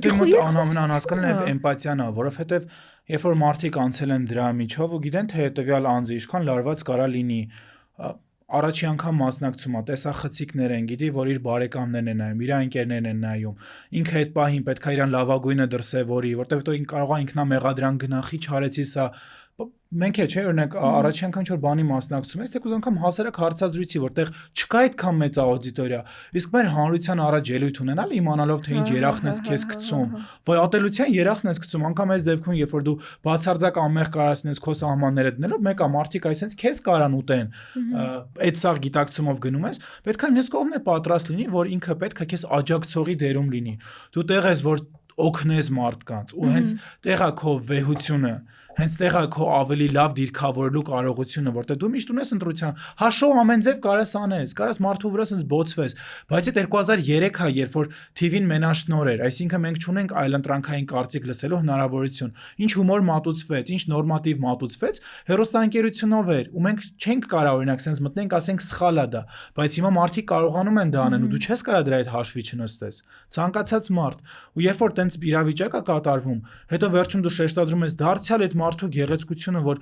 [SPEAKER 1] դու անհասկանալի է էմպաթիան է, որովհետեւ երբ որ մարդիկ անցել են դրա միջով ու գիտեն թե հետեւյալ անձը ինչքան լարված կարա լինի, առաջի անգամ մասնակցում է, տեսախցիկներ են, գիտի, որ իր բարեկամներն են նայում, իր ընկերներն են նայում, ինքը այդ պահին պետք է իրան լավագույնը դրսևորի, որտեղ դու կարող է ինքնամեղադրան գնախի չարեցի սա մենք չէ օրինակ առաջի անգամ ինչ-որ բանի մասնակցում ես, թեկուզ անգամ հասարակ հարցազրույցի, որտեղ չկա այդքան մեծ աուդիտորիա, իսկ մեր հանրության առաջ ելույթ ունենալ իմանալով թե ինչ երախն ես քեզ գցում, ոյ ատելության երախն ես գցում, անգամ այս դեպքում երբ որ դու բացարձակ անմեղ կարասնես քո սահմանները դնելով, մեկը մարդիկ այսպես քեզ կարան ուտեն, այդ սա գիտակցումով գնում ես, պետք է մյուս կողմն է պատրաստ լինի, որ ինքը պետք է քեզ աջակցողի դերում լինի, դու տեղ ես որ օգնես մարդկանց ու հենց տեղա քո վեհությունը հենց տեղա քո ավելի լավ դիրքավորելու կարողությունը, որտեղ դու միշտ ունես ընտրության, հաշով ամեն ձև կարաս անես, կարաս մարդու վրա sense բոցվես, բայց այդ 2003-ա, երբ որ TV-ն մենաշնոր էր, այսինքն մենք չունենք այլընտրանքային կարծիք լսելու հնարավորություն, ինչ հումոր մատուցվեց, ինչ նորմատիվ մատուցվեց, հեռուստաընկերությունով էր, ու մենք չենք կարող օրինակ sense մտնենք, ասենք սխալ է դա, բայց հիմա մարդիկ կարողանում են դա անեն, ու դու չես կարող դրա այդ հաշվի չնստես, ցանկացած մարդ, ու երբ որ տենց իրավիճակ է կատարվում, հետո վերջում դու շեշտադրում ես դարձյալ այդ մարդու գեղեցկությունը, որ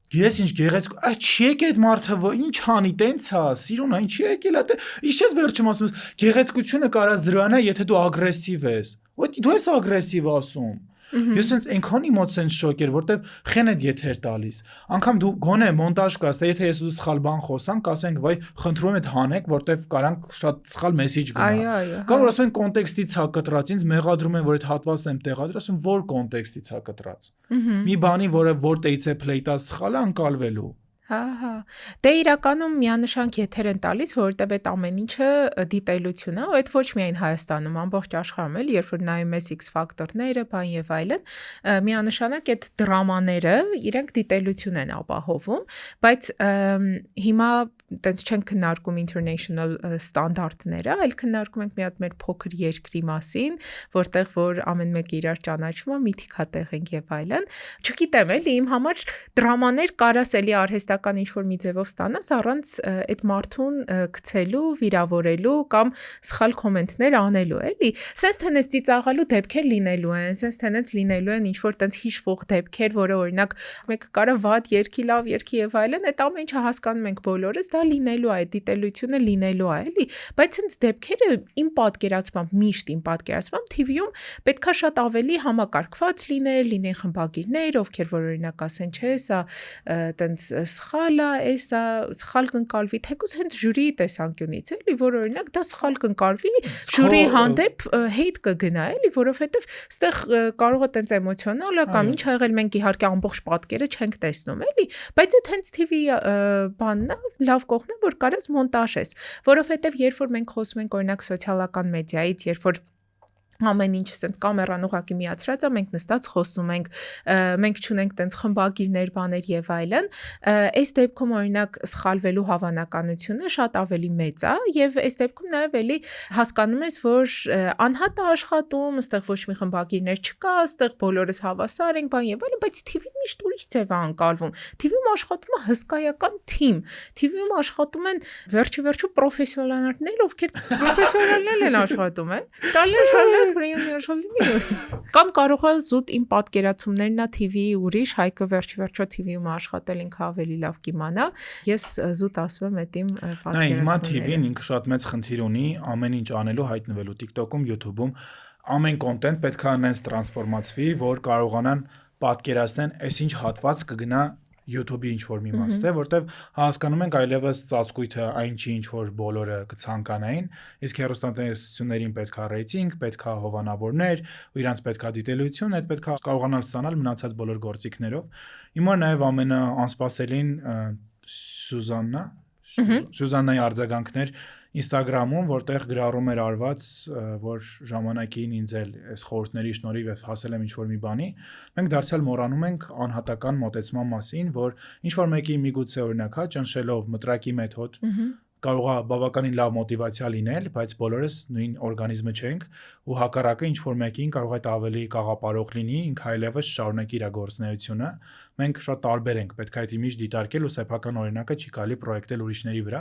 [SPEAKER 1] ես ինչ գեղեցկ, այ չի եկել այդ մարդը, ինչ անի, տենց է, սիրուն է, ինչի եկել է, ինչ ես վերջում ասում ես, գեղեցկությունը կարա զրանա, եթե դու ագրեսիվ ես, դու ես ագրեսիվ ասում, Ես sense այնքան իմոց sense շոկ էր, որտեվ խեն այդ եթեր տալիս։ Անկամ դու գոնե մոնտաժ կաս, թե եթե ես ու սխալ բան խոսանք, կասենք, վայ, խնդրում եմ այդ հանեք, որտեվ կարանք շատ սխալ մեսեջ գնա։ Կամ որ ասում են կոնտեքստից հա կտրած, ինձ մեղադրում են, որ այդ հատվածն եմ տեղադրել, ասում որ կոնտեքստից հա կտրած։ Մի բանի, որը որտեղից է play-տա սխալը անկալվելու։
[SPEAKER 2] Հա։ Դե իրականում միանշանք եթեր են տալիս, որովհետև այդ ամեն ինչը դիտելություն է, ու այդ ոչ միայն Հայաստանում, ամբողջ աշխարհում էլ, երբ որ նայում ես X ֆակտորները, բան եւ այլն, միանշանակ այդ դրամաները իրենք դիտելություն են ապահովում, բայց հիմա տենց չենք քննարկում international ստանդարտները, այլ քննարկում ենք մի հատ մեր փոքր երկրի մասին, որտեղ որ ամեն մեկը իրար ճանաչում է, միթիկատեղ ենք եւ այլն։ Չգիտեմ, էլի իմ համար դրամաներ կարաս էլի արհեստական ինչ-որ մի ձևով ստանաս առանց այդ մարդուն գցելու, վիրավորելու կամ սխալ կոմենտներ անելու, էլի։ Սենց թենես ծիծաղալու դեպքեր լինելու են, սենց թենես լինելու են ինչ-որ տենց հիշվող դեպքեր, որը օրինակ մեկը կարա վատ երկի, լավ երկի եւ այլն, այդ ամեն ինչը հասկանում ենք բոլորս, լինելու է, դիտելությունը լինելու է, էլի, բայց հենց դեպքերը իմ պատկերացմամբ, միշտ իմ պատկերացմամբ TV-ում պետքա շատ ավելի համակարգված լինեն խմբագիրներ, ովքեր որ օրինակ ասեն, չէ, սա տենց սխալ է, սա սխալ կընկալվի, թեկուզ հենց ժյուրիի տեսանկյունից, էլի, որ օրինակ դա սխալ կընկալվի, ժյուրիի հանդեպ հեյթ կգնա, էլի, որովհետև ստեղ կարող է տենց էմոցիոնալ է կամ ինչ ա եղել, մենք իհարկե ամբողջ պատկերը չենք տեսնում, էլի, բայց այդ հենց TV բանն է, լավ կողմն է, որ կարես մոնտաժես, որովհետև երբ որ մենք խոսում ենք օրինակ սոցիալական մեդիայից, երբ որ ամեն ինչ sense կամերան ուղակի միացրած է, մենք նստած խոսում ենք, մենք չունենք տենց խմբագիրներ, բաներ եւ այլն, այս դեպքում օրինակ սխալվելու հավանականությունը շատ ավելի մեծ է եւ այս դեպքում նաեւ էլի հասկանում ես, որ անհատ է աշխատում, այստեղ ոչ մի խմբագիրներ չկա, այստեղ բոլորս հավասար ենք, բան եւ այլն, բայց TV-ն միշտ ուրիշ ձև է անցալվում։ TV-ում աշխատում է հսկայական թիմ, TV-ում աշխատում են վերջի պրոֆեսիոնալներ, ովքեր պրոֆեսիոնալներ են աշխատում, տալի կամ կարող է զուտ իմ պատկերացումներն է TV ուրիշ, Հայկը վերջի TV-ում աշխատել ինքը ավելի լավ կիմանա, ես զուտ ասում եմ այդ իմ պատկերացումները։
[SPEAKER 1] Հիմա TV-ն ինքը շատ մեծ խնդիր ունի ամեն ինչ անելու, հայտնվելու TikTok-ում, YouTube-ում, ամեն կոնտենտ պետք է այնպես տրանսֆորմացվի, որ կարողանան պատկերացնեն, այսինչ հատված կգնա YouTube-ի ինչ-որ մի մաս է, որտեվ հասկանում ենք այլևս ծածկույթը այն չի, ինչ որ բոլորը կցանկանային, իսկ հեռուստատնտեսություններին պետք է ռեյտինգ, պետք է հովանավորներ, ու իրանց պետք է դիտելություն, այդ պետք է կարողանալ ստանալ մնացած բոլոր գործիքներով։ Հիմա նաև ամենաանսպասելին Սյուզաննայի արձագանքներ Instagram-ում, որտեղ գրառում էր արված, որ ժամանակին ինձ էլ այս խորհուրդների շնորհիվ հասել եմ ինչ-որ մի բանի, մենք դարձյալ մոռանում ենք անհատական մոտեցման մասին, որ ինչ-որ մեկի միգուցե օրինակ հա ճնշելով մտրակի մեթոդ կարող է բավականին լավ մոտիվացիա լինել, բայց բոլորս նույն օրգանիզմը չենք, ու հակառակը ինչ-որ մեկին կարող է ավելի կաղապարող լինի, ինքը այլևս շարունակի իր գործունեությունը, մենք շատ տարբեր ենք, պետք է այդ իմիջ դիտարկել ու սեփական օրինակը չի կարելի պրոյեկտել ուրիշների վրա։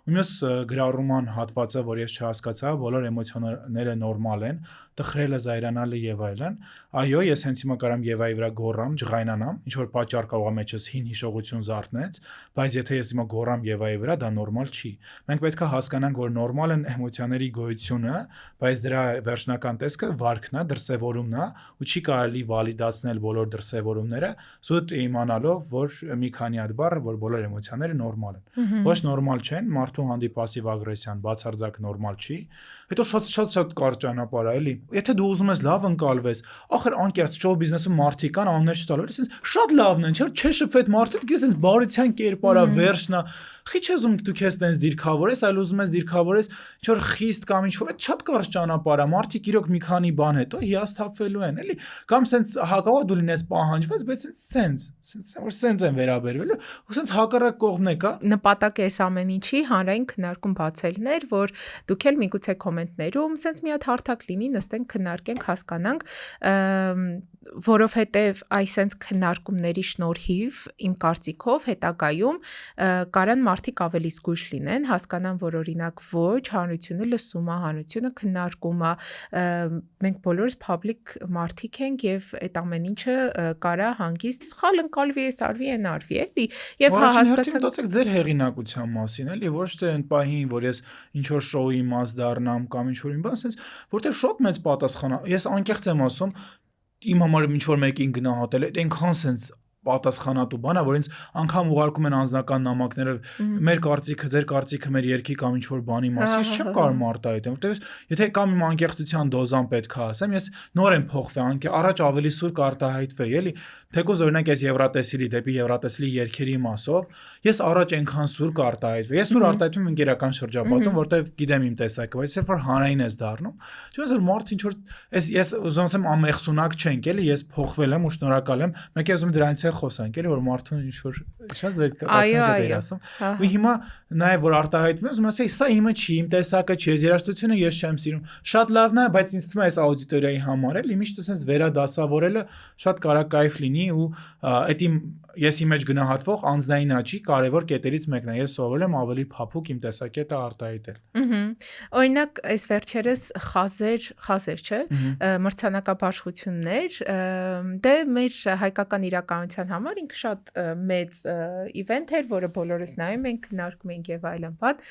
[SPEAKER 1] Ու մյուս գրառման հատվածը, որ ես չհասկացա, բոլոր էմոցիաները նորմալ են, տխրելը, զայրանալը եւ այլն։ Այո, ես հենց հիմա կարամ Եվայի վրա գոռամ, ջղայնանամ, ինչ որ պատճառ կարող է մեջս հին հիշողություն զարթնեց, բայց եթե ես հիմա գոռամ Եվայի վրա, դա նորմալ չի։ Մենք պետք է հասկանանք, որ նորմալ են էմոցիաների գոյությունը, բայց դրա վերջնական տեսքը վարքն է, դրսևորումն է, ու չի կարելի վալիդացնել բոլոր դրսևորումները, զուտ իմանալով, որ մի քանի հատ բառ, որ բոլոր էմոցիաները նորմալ են։ Ոչ նորմալ չեն, մարդու հանդեպ պասիվ ագրեսիան բացարձակ նորմալ չի։ Հետո շատ կարճ ճանապարհ է, էլի։ Եթե դու ուզում ես լավ ընկալվես, ախր անկեղծ շոու բիզնեսում մարդիկ կան, անուններ չտալու, էլի sense շատ լավն են, չէ՞, շփվեց մարդիկ, դες sense բարության կերպարա, վերջնա։ Խի չես ուզում դու քեզ տենց դիրքավորես, այլ ուզում ես դիրքավորես ինչ որ խիստ կամ ինչ որ շատ կարճ ճանապարհ է, մարդիկ իրոք մի քանի բան հետո հիասթափվելու են, էլի։ Կամ sense հակառակ դու լինես պահանջված, բայց sense են վերաբերվելու, ու sense հակառակ կողմն է կա։
[SPEAKER 2] Նպատակը էս ամեն ինչի հանրային քննարկում բացելն էր, որ դուք էլ միգուցե կոմենտներում sense մի հատ հարթակ լինի, նստենք, քննարկենք, հասկանանք, որովհետև այս sense քննարկումների շնորհիվ իմ կարծիքով հետագայում կարան մարդիկ ավելի զգույշ լինեն, հասկանան, որ օրինակ ոչ, հանրությունը լսում է, հանրությունը քննարկում է, մենք բոլորս public մարդիկ ենք եւ այդ ամեն ինչը կարա հանգիստ սխալ ընկալվի, արվի, էլի, եւ
[SPEAKER 1] հասկացեք մտածեք ձեր հեղինակության մասին, էլի, ոչ թե այն պահին, որ ես ինչ որ շոուի մաս դառնամ կամ ինչ որ մի բան, sense որտեվ շատ մեծ պատասխան է, ես անկեղծ եմ ասում, իմ համար ինչ որ մեկին գնահատել է, այնքան sense պատասխանատու բան է, որ ինձ անգամ ուղարկում են անձնական նամակները, մեր կարծիքը, ձեր կարծիքը մեր երկի կամ ինչ որ բանի մասին, ես չեմ կարող արտահայտել, որտեղ եթե կամ իմ անկեղծության դոզան պետք է ասեմ, ես նոր եմ փոխվել, առաջ ավելի սուր կարտահայտվեի, էլի, թեկուզ օրինակ ես Եվրատեսիլի դեպի Եվրատեսիլի երկերի մասով, ես առաջ այնքան սուր կարտահայտվեի, ես սուր արտահայտվում եմ ընկերական շրջապատում, որտեղ գիտեմ իմ տեսակը, բայց երբ որ հանրային ես դառնում, չես որ մարդ ինչ որ ես ուզում եմ ամեղսունակ չենք, էլի, ես փոխվել եմ ու շնորհակալ եմ, մեկ է ուզում դրանից է խոսանք, էլի, որ մարդուն ինչ որ շանս դեր ասում։ Ու հիմա նաև որ արտահայտվում եմ, ասում սա իմը չի, իմ տեսակը չի, ես երաժշտությունը ես չեմ սիրում։ Շատ լավն է, բայց ինձ թվում է այս աուդիտորիայի համար էլի միշտ ասես վերադասավորելը շատ կարա կայֆ լինի ու այդ իմ ես իմ մեջ գնահատվող անձնային աճի կարևոր կետերից մեկն է։ Ես սովորել եմ ավելի փափուկ իմ տեսակետը արտահայտել։
[SPEAKER 2] Օրինակ, այս վերջերս խազեր, չէ, մրցանակաբաշխություններ, դե մեր հայկական իրականության համար ինքը շատ մեծ իվենթ էր, որը բոլորս նայում ենք, քննարկում ենք եւ այլն, բան,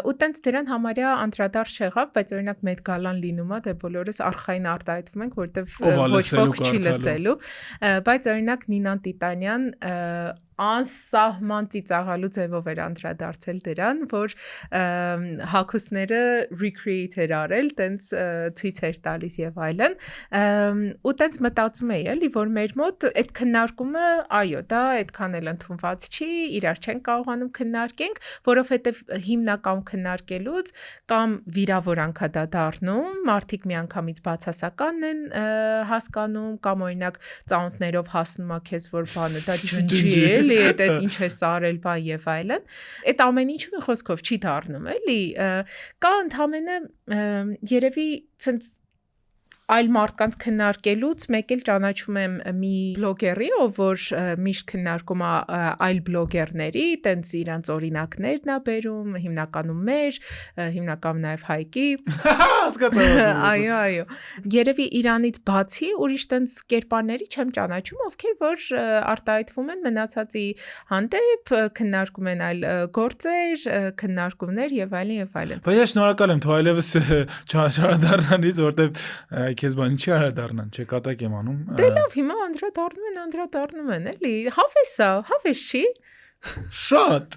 [SPEAKER 2] ու տենց դրան համարյա անդրադարձ չեղավ, բայց օրինակ Մեդ Գալան լինում է, դե բոլորս արխային արտահայտվում ենք, որտեվ ոչ ոք չի լսելու, բայց օրինակ Նինան Տիտանյան անսահման ծիծաղալու ձևով էր անդրադարձել դրան, որ հագուստները recreate էր արել, տենց ցույց էր տալիս եւ այլն, ու տենց մտածում էի, էլի, որ մեր մոտ այդ քննարկումը, այո, դա այդքան էլ ընդունված չի, իրար չեն կարողանում քննարկենք, որովհետեւ հիմնական քննարկելուց կամ վիրավորանք է դա դառնում, մարդիկ միանգամից բացասականն են հասկանում, կամ օրինակ ծանոթներով հասնում է քեզ, որ բանը դա ջնջի է, էլի, այդ ինչ է սարել բան եւ այլն, այդ ամեն ինչը մի խոսքով չի դառնում, էլի, կա ընդհանրապես երևի ցենց այլ մարդկանց քննարկելուց մեկ էլ ճանաչում եմ մի բլոգերի, ով որ միշտ քննարկում է այլ բլոգերների, տենց իրանց օրինակներն է բերում, հիմնականում մեր, հիմնականում նաև Հայկի։ Այո։ Երևի իրանից բացի ուրիշ տենց կերպարների չեմ ճանաչում, ովքեր որ արտահայտվում են մնացածի հանդեպ, քննարկում են այլ գործեր, քննարկումներ եւ այլն։
[SPEAKER 1] Բայց ես շնորհակալ եմ, թող այլևս չարադառնանից, որտեվ քեզ բան չի անդրադառնան, չկատակ եմ անում։
[SPEAKER 2] Դե լավ, հիմա անդրադառնում են, էլի։ Հավես չի։
[SPEAKER 1] Շատ,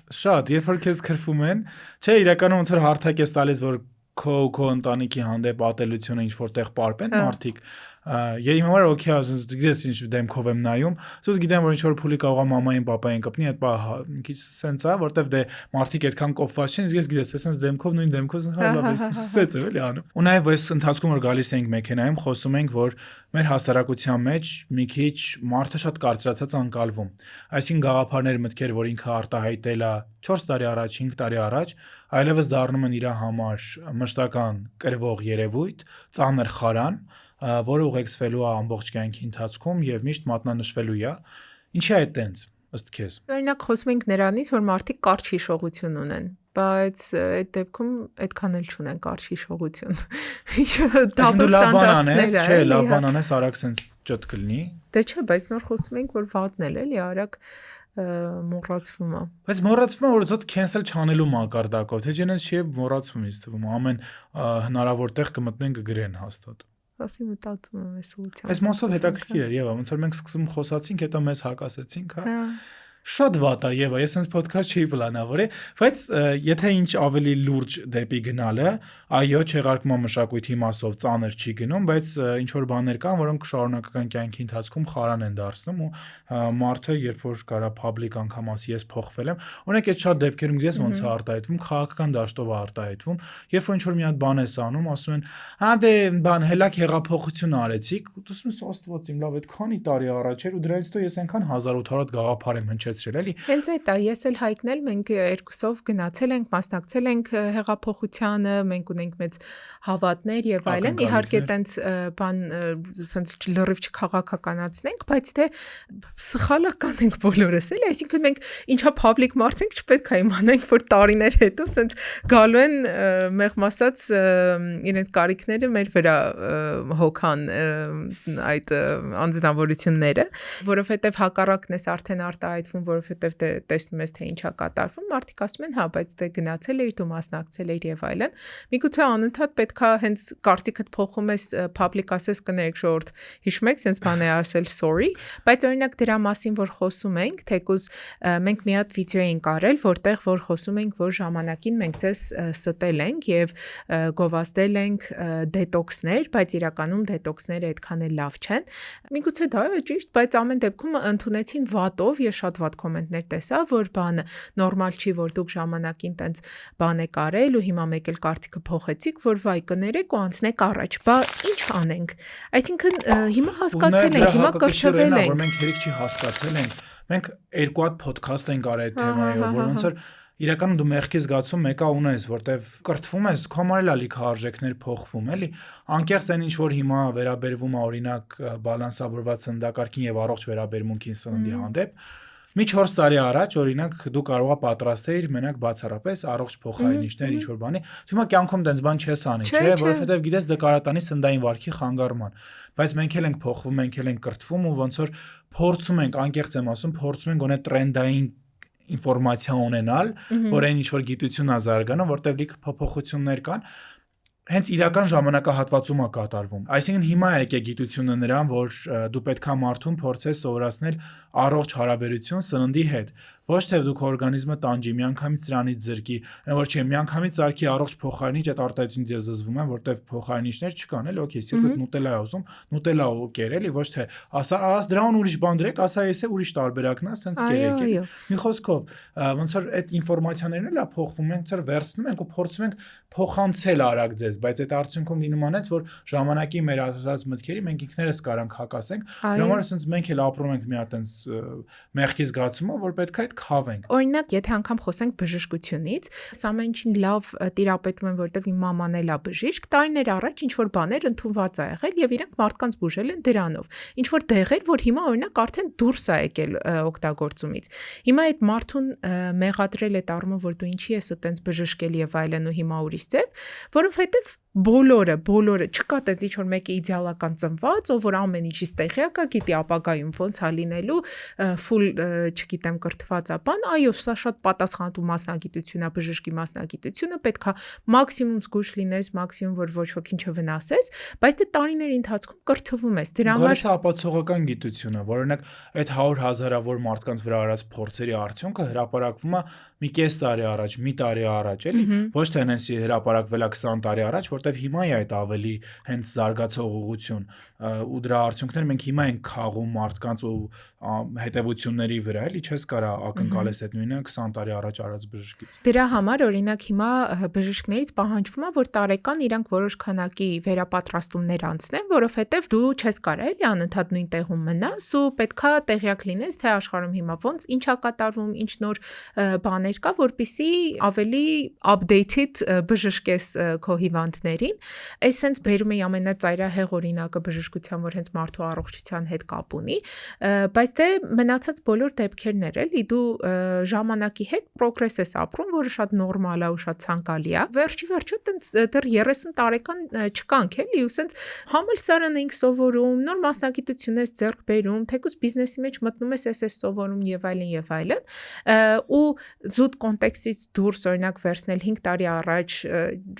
[SPEAKER 1] երբ որ քեզ քրվում են, չէ, իրականում ոնց որ հարթակ ես տալիս, որ քո ընտանիքի հանդեպ ատելությունը ինչ որտեղ պարպեն մարդիկ, եւ իմ համար օքեյ ասես գիտես ինչ դեմքով եմ նայում, ասես գիտեմ որ ինչ որ փուլի կարող է մամային papayin կպնի, այդ մի քիչ սենց է, որտեվ դե մարդիկ այդքան կոփված չեն, ես գիտես, ասես դեմքով նույն դեմքով հալավես սենց է էլի անում։ Ու նաեւ այս ընթացքում որ գալիս ենք մեքենայում, խոսում ենք, որ մեր հասարակության մեջ մի քիչ մարդը շատ կարծրացած անկալվում։ Այսինքն գաղափարներ, մտքեր, որ ինքը արտահայտել է 4 տարի առաջ, 5 տարի առաջ, այլևս դառնում են իր համար մշտական կրվող երևույթ, ծանր խարան, որը ուղեկցվելու է ամբողջ կյանքի ընթացքում եւ միշտ մատնանշվելու է։ Ինչի է այդտենց ըստ քեզ։
[SPEAKER 2] Օրինակ խոսում ենք նրանից, որ մարդիկ կարճ հիշողություն ունեն, բայց այդ դեպքում այդքան էլ չունեն կարճ հիշողություն։
[SPEAKER 1] Դու լավ բան անես, չէ, լավ բան անես, արագ sense ճտ կլինի։
[SPEAKER 2] Դե չէ, բայց նոր խոսում ենք, որ վատն էլ էլի արագ մոռացվում է։
[SPEAKER 1] Բայց մոռացվում է, որ զոտ cancel չանելու մակարդակով, թե ջենես չի մոռացվում ինձ թվում, ամեն հնարավոր տեղ կմտնեն կգրեն հաստատ։
[SPEAKER 2] Ասի մտածում եմ այս ուղղությամբ։
[SPEAKER 1] Այս մասով հետաքրքիր էր, Եվա, ոնց որ մենք սկսում խոսացինք, հետո մեզ հակասեցինք, հա։ Շատ վատ է, Եվա, ես հենց podcast չի պլանավորել, բայց եթե ինչ ավելի լուրջ դեպի գնալը, այո, չեղարկման մշակույթի մասով ծանր չի գնում, բայց ինչ որ բաներ կան, որոնք շարունակական կյանքի ընթացքում խարան են դարձնում ու մարդը, երբ որ կարա public անգամ ասի ես փոխվել եմ, օրինակ այդ շատ դեպքերում գիտես ոնց է արտահայտվում, քաղաքական դաշտով է արտահայտվում, երբ որ ինչ որ մի հատ բան ես անում, ասում են, հա դե բան հելակ հեղափոխություն արեցիք, ու դու ասում ես աստված իմ լավ, այդ քանի տարի առաջ էր ու դրանից հետո ես այնքան 1800 գաղափար եմ հնչեցրել, էլի։
[SPEAKER 2] Հենց այդ է, ես էլ Հայկն էլ մենք երկուսով գնացել ենք, մասնակցել ենք հեղափոխությանը, մենք ունենք մեծ հավատներ եւ այլն, իհարկե տենց բան ասենց լրիվ չքաղաքականացնենք, բայց թե սխալական ենք բոլորս էլի, այսինքն մենք ինչա public մարդ ենք, չպետք է իմանանք, որ տարիներ հետո ասենց գալու են մեղմ ասած իրենց կարիքները մեր վրա հոգան այդ անձնավորությունները, որովհետեւ հակառակն էս արդեն արտահայտվում, որովհետև դե տեսնում ես թե ինչա կատարվում, մարդիկ ասում են, հա, բայց դե գնացել էիր, դու մասնակցել էիր եւ այլն։ Միգուցե անընդհատ պետքա հենց կարծիքդ փոխում ես public ասես կներեք ժողովուրդ, հիշում եք, sense բան է ասել sorry, բայց օրինակ դրա մասին որ խոսում ենք, թեկուզ մենք մի հատ վիդեո էինք արել, որտեղ որ խոսում ենք, որ ժամանակին մենք ձեզ ստել ենք եւ գովազդել ենք դետոքսներ, բայց իրականում դետոքսները այդքան էլ լավ չեն։ Միգուցե դա է ճիշտ, բայց ամեն դեպքում ընդունեցին վատով, ես շատ վատ կոմենտներ տեսա, որ բանը նորմալ չի, որ դուք ժամանակին տենց բան եք արել ու հիմա մեկ էլ կարծիքը փոխեցիք, որ վայ կներեք ու անցնեք առաջ։ Բա ինչ անենք։ Այսինքն հիմա հասկացել ենք, հիմա կրճվել ենք։
[SPEAKER 1] Մենք հերիք չի հասկացել ենք։ Մենք երկու հատ ոդքասթ ենք արել այդ թեմայով, որ ոնց որ իրականում դու մեղքի զգացում մեկա ունես, որտեվ կրթվում ես, քո համար էլ ալիք արժեքներ փոխվում, էլի։ Անկեղծ այն ինչ որ հիմա վերաբերվում է օրինակ բալանսավորված սննդակարգին եւ առողջ վերաբերմունքին սննդի հանդեպ, մի 4 տարի առաջ օրինակ դու կարողա պատրաստեիր մենակ բացառապես առողջ փոխարինիչներ ինչ որ բանի, հիմա կյանքում դենց բան չես անի, չէ, որովհետեւ գիտես դե կարա տանի սննդային վարքի խանգարման, բայց մենք էլ ենք փոխվում, մենք էլ ենք կրթվում ու ոնց որ փորձում ենք, անկեղծ եմ ասում, փորձում ենք գոնե տրենդային ինֆորմացիա ունենալ, որ այն ինչ որ գիտություն է զարգանում, որտեղ լիքը փոփոխություններ կան, հենց իրական ժամանակահատվածում է կատարվում։ Այսինքն հիմա եկե գիտությունը նրան, որ դու պետքա մարդուն փորձես սովորացնել առողջ հարաբերություն սննդի հետ, ոչ թե դու քո օրգանիզմը տանջի, միանգամից դրանից զրկի, որ չէ, միանգամից զարկի առողջ փոխարինիչ, այդ արտահայտությունից ես զզվում եմ, որտեղ փոխարինիչներ չկան, էլ օքեյ, սիրտդ նուտելա է ուզում, նուտելա ու կերելի, ոչ թե ասա, դրան ուրիշ բան դրեք, ասա էս է ուրիշ տարբերակն է, սենց կերեք։ Մի խոսքով, ոնց որ այդ ինֆորմացիաներն էլ է փոխվում, մենք ծեր վերցնում ենք ու փորձում ենք փոխանցել արագ ձեզ, բայց այդ արդյունքում լինում անեց, որ ժամանակի մեր ասած մտքերի մենք ինքներս կարանք հակասենք, դրա համար ասենց մենք էլ ապրում ենք մի հատ այնց մեղքի զգացումով, որ պետք է այդ քավենք։
[SPEAKER 2] Օրինակ, եթե անգամ խոսենք բժշկությունից, սա ամեն ինչին լավ տիրապետում են, որտեղ իմ մաման էլ է բժիշկ, տարիներ առաջ ինչ որ բաներ ընդունված է եղել եւ իրենք մարդկանց բուժել են դրանով։ Ինչ որ դեղեր, որ հիմա օրինակ արդեն դուրս է եկել օգտագործումից։ Հիմա այդ մարդուն մեղադրել այդ առումով, որ դու ինչի ես այտենց բժշկել եւ այլն ու հիմա ուրիշ ձև, որովհետեւ բոլորը չկա տենց ինչ որ մեկը իդեալական ծնված, ով որ ամեն ինչից տեղյակ է, գիտի ապագայում ոնց է լինելու, full չգիտեմ կրթված է բան, այո, սա շատ պատասխանատու մասնագիտություն է, բժշկի մասնագիտությունը, պետք է մաքսիմում զգույշ լինես, մաքսիմում որ ոչ ոքին չվնասես, բայց դե տարիների ընթացքում կրթվում ես։ Դրա համար
[SPEAKER 1] գալիս է ապացողական գիտությունը, որ օրինակ այդ 100,000-ավոր մարդկանց վրա արած փորձերի արդյունքը հրապարակվում է մի կես տարի առաջ, մի տարի առաջ, էլի, ոչ թե հենց հրապարակվել է 20 տարի առաջ, որտեվ հիմա է այդ ավելի հենց զարգացող ուղղություն ու դրա արդյունքները մենք հիմա ենք քաղում մարդկանց ու հետևությունների վրա, էլի, չես կարա ակնկալես այդ նույնը 20 տարի առաջ արած բժշկից։
[SPEAKER 2] Դրա համար օրինակ հիմա բժիշկներից պահանջվում է, որ տարեկան իրանք որոշ քանակի վերապատրաստումներ անցնեն, որովհետև դու չես կարա էլի անընդհատ նույն տեղում մնաս ու պետքա տեղյակ լինես, թե աշխարհում հիմա ոնց ինչ է կատարվում, ինչ նոր բաներ կա, որպեսզի ավելի updated բժշկես քո հիվանդներին։ Այս sense բերում էի ամենածայրահեղ օրինակը բժշկության, որ հենց մարդու առողջության հետ կապ ունի, բայց դե մնացած բոլոր դեպքերն էլի դու ժամանակի հետ պրոգրես ես ապրում, որը շատ նորմալ է ու շատ ցանկալի է։ Վերջի տենց դեռ 30 տարեկան չկանք էլի, ու sense համալսարան ենք սովորում, նոր մասնագիտություն ես ձեռք բերում, թեկուզ բիզնեսի մեջ մտնում ես սովորում եւ այլն, ու զուտ կոնտեքստից դուրս օրինակ վերցնել 5 տարի առաջ,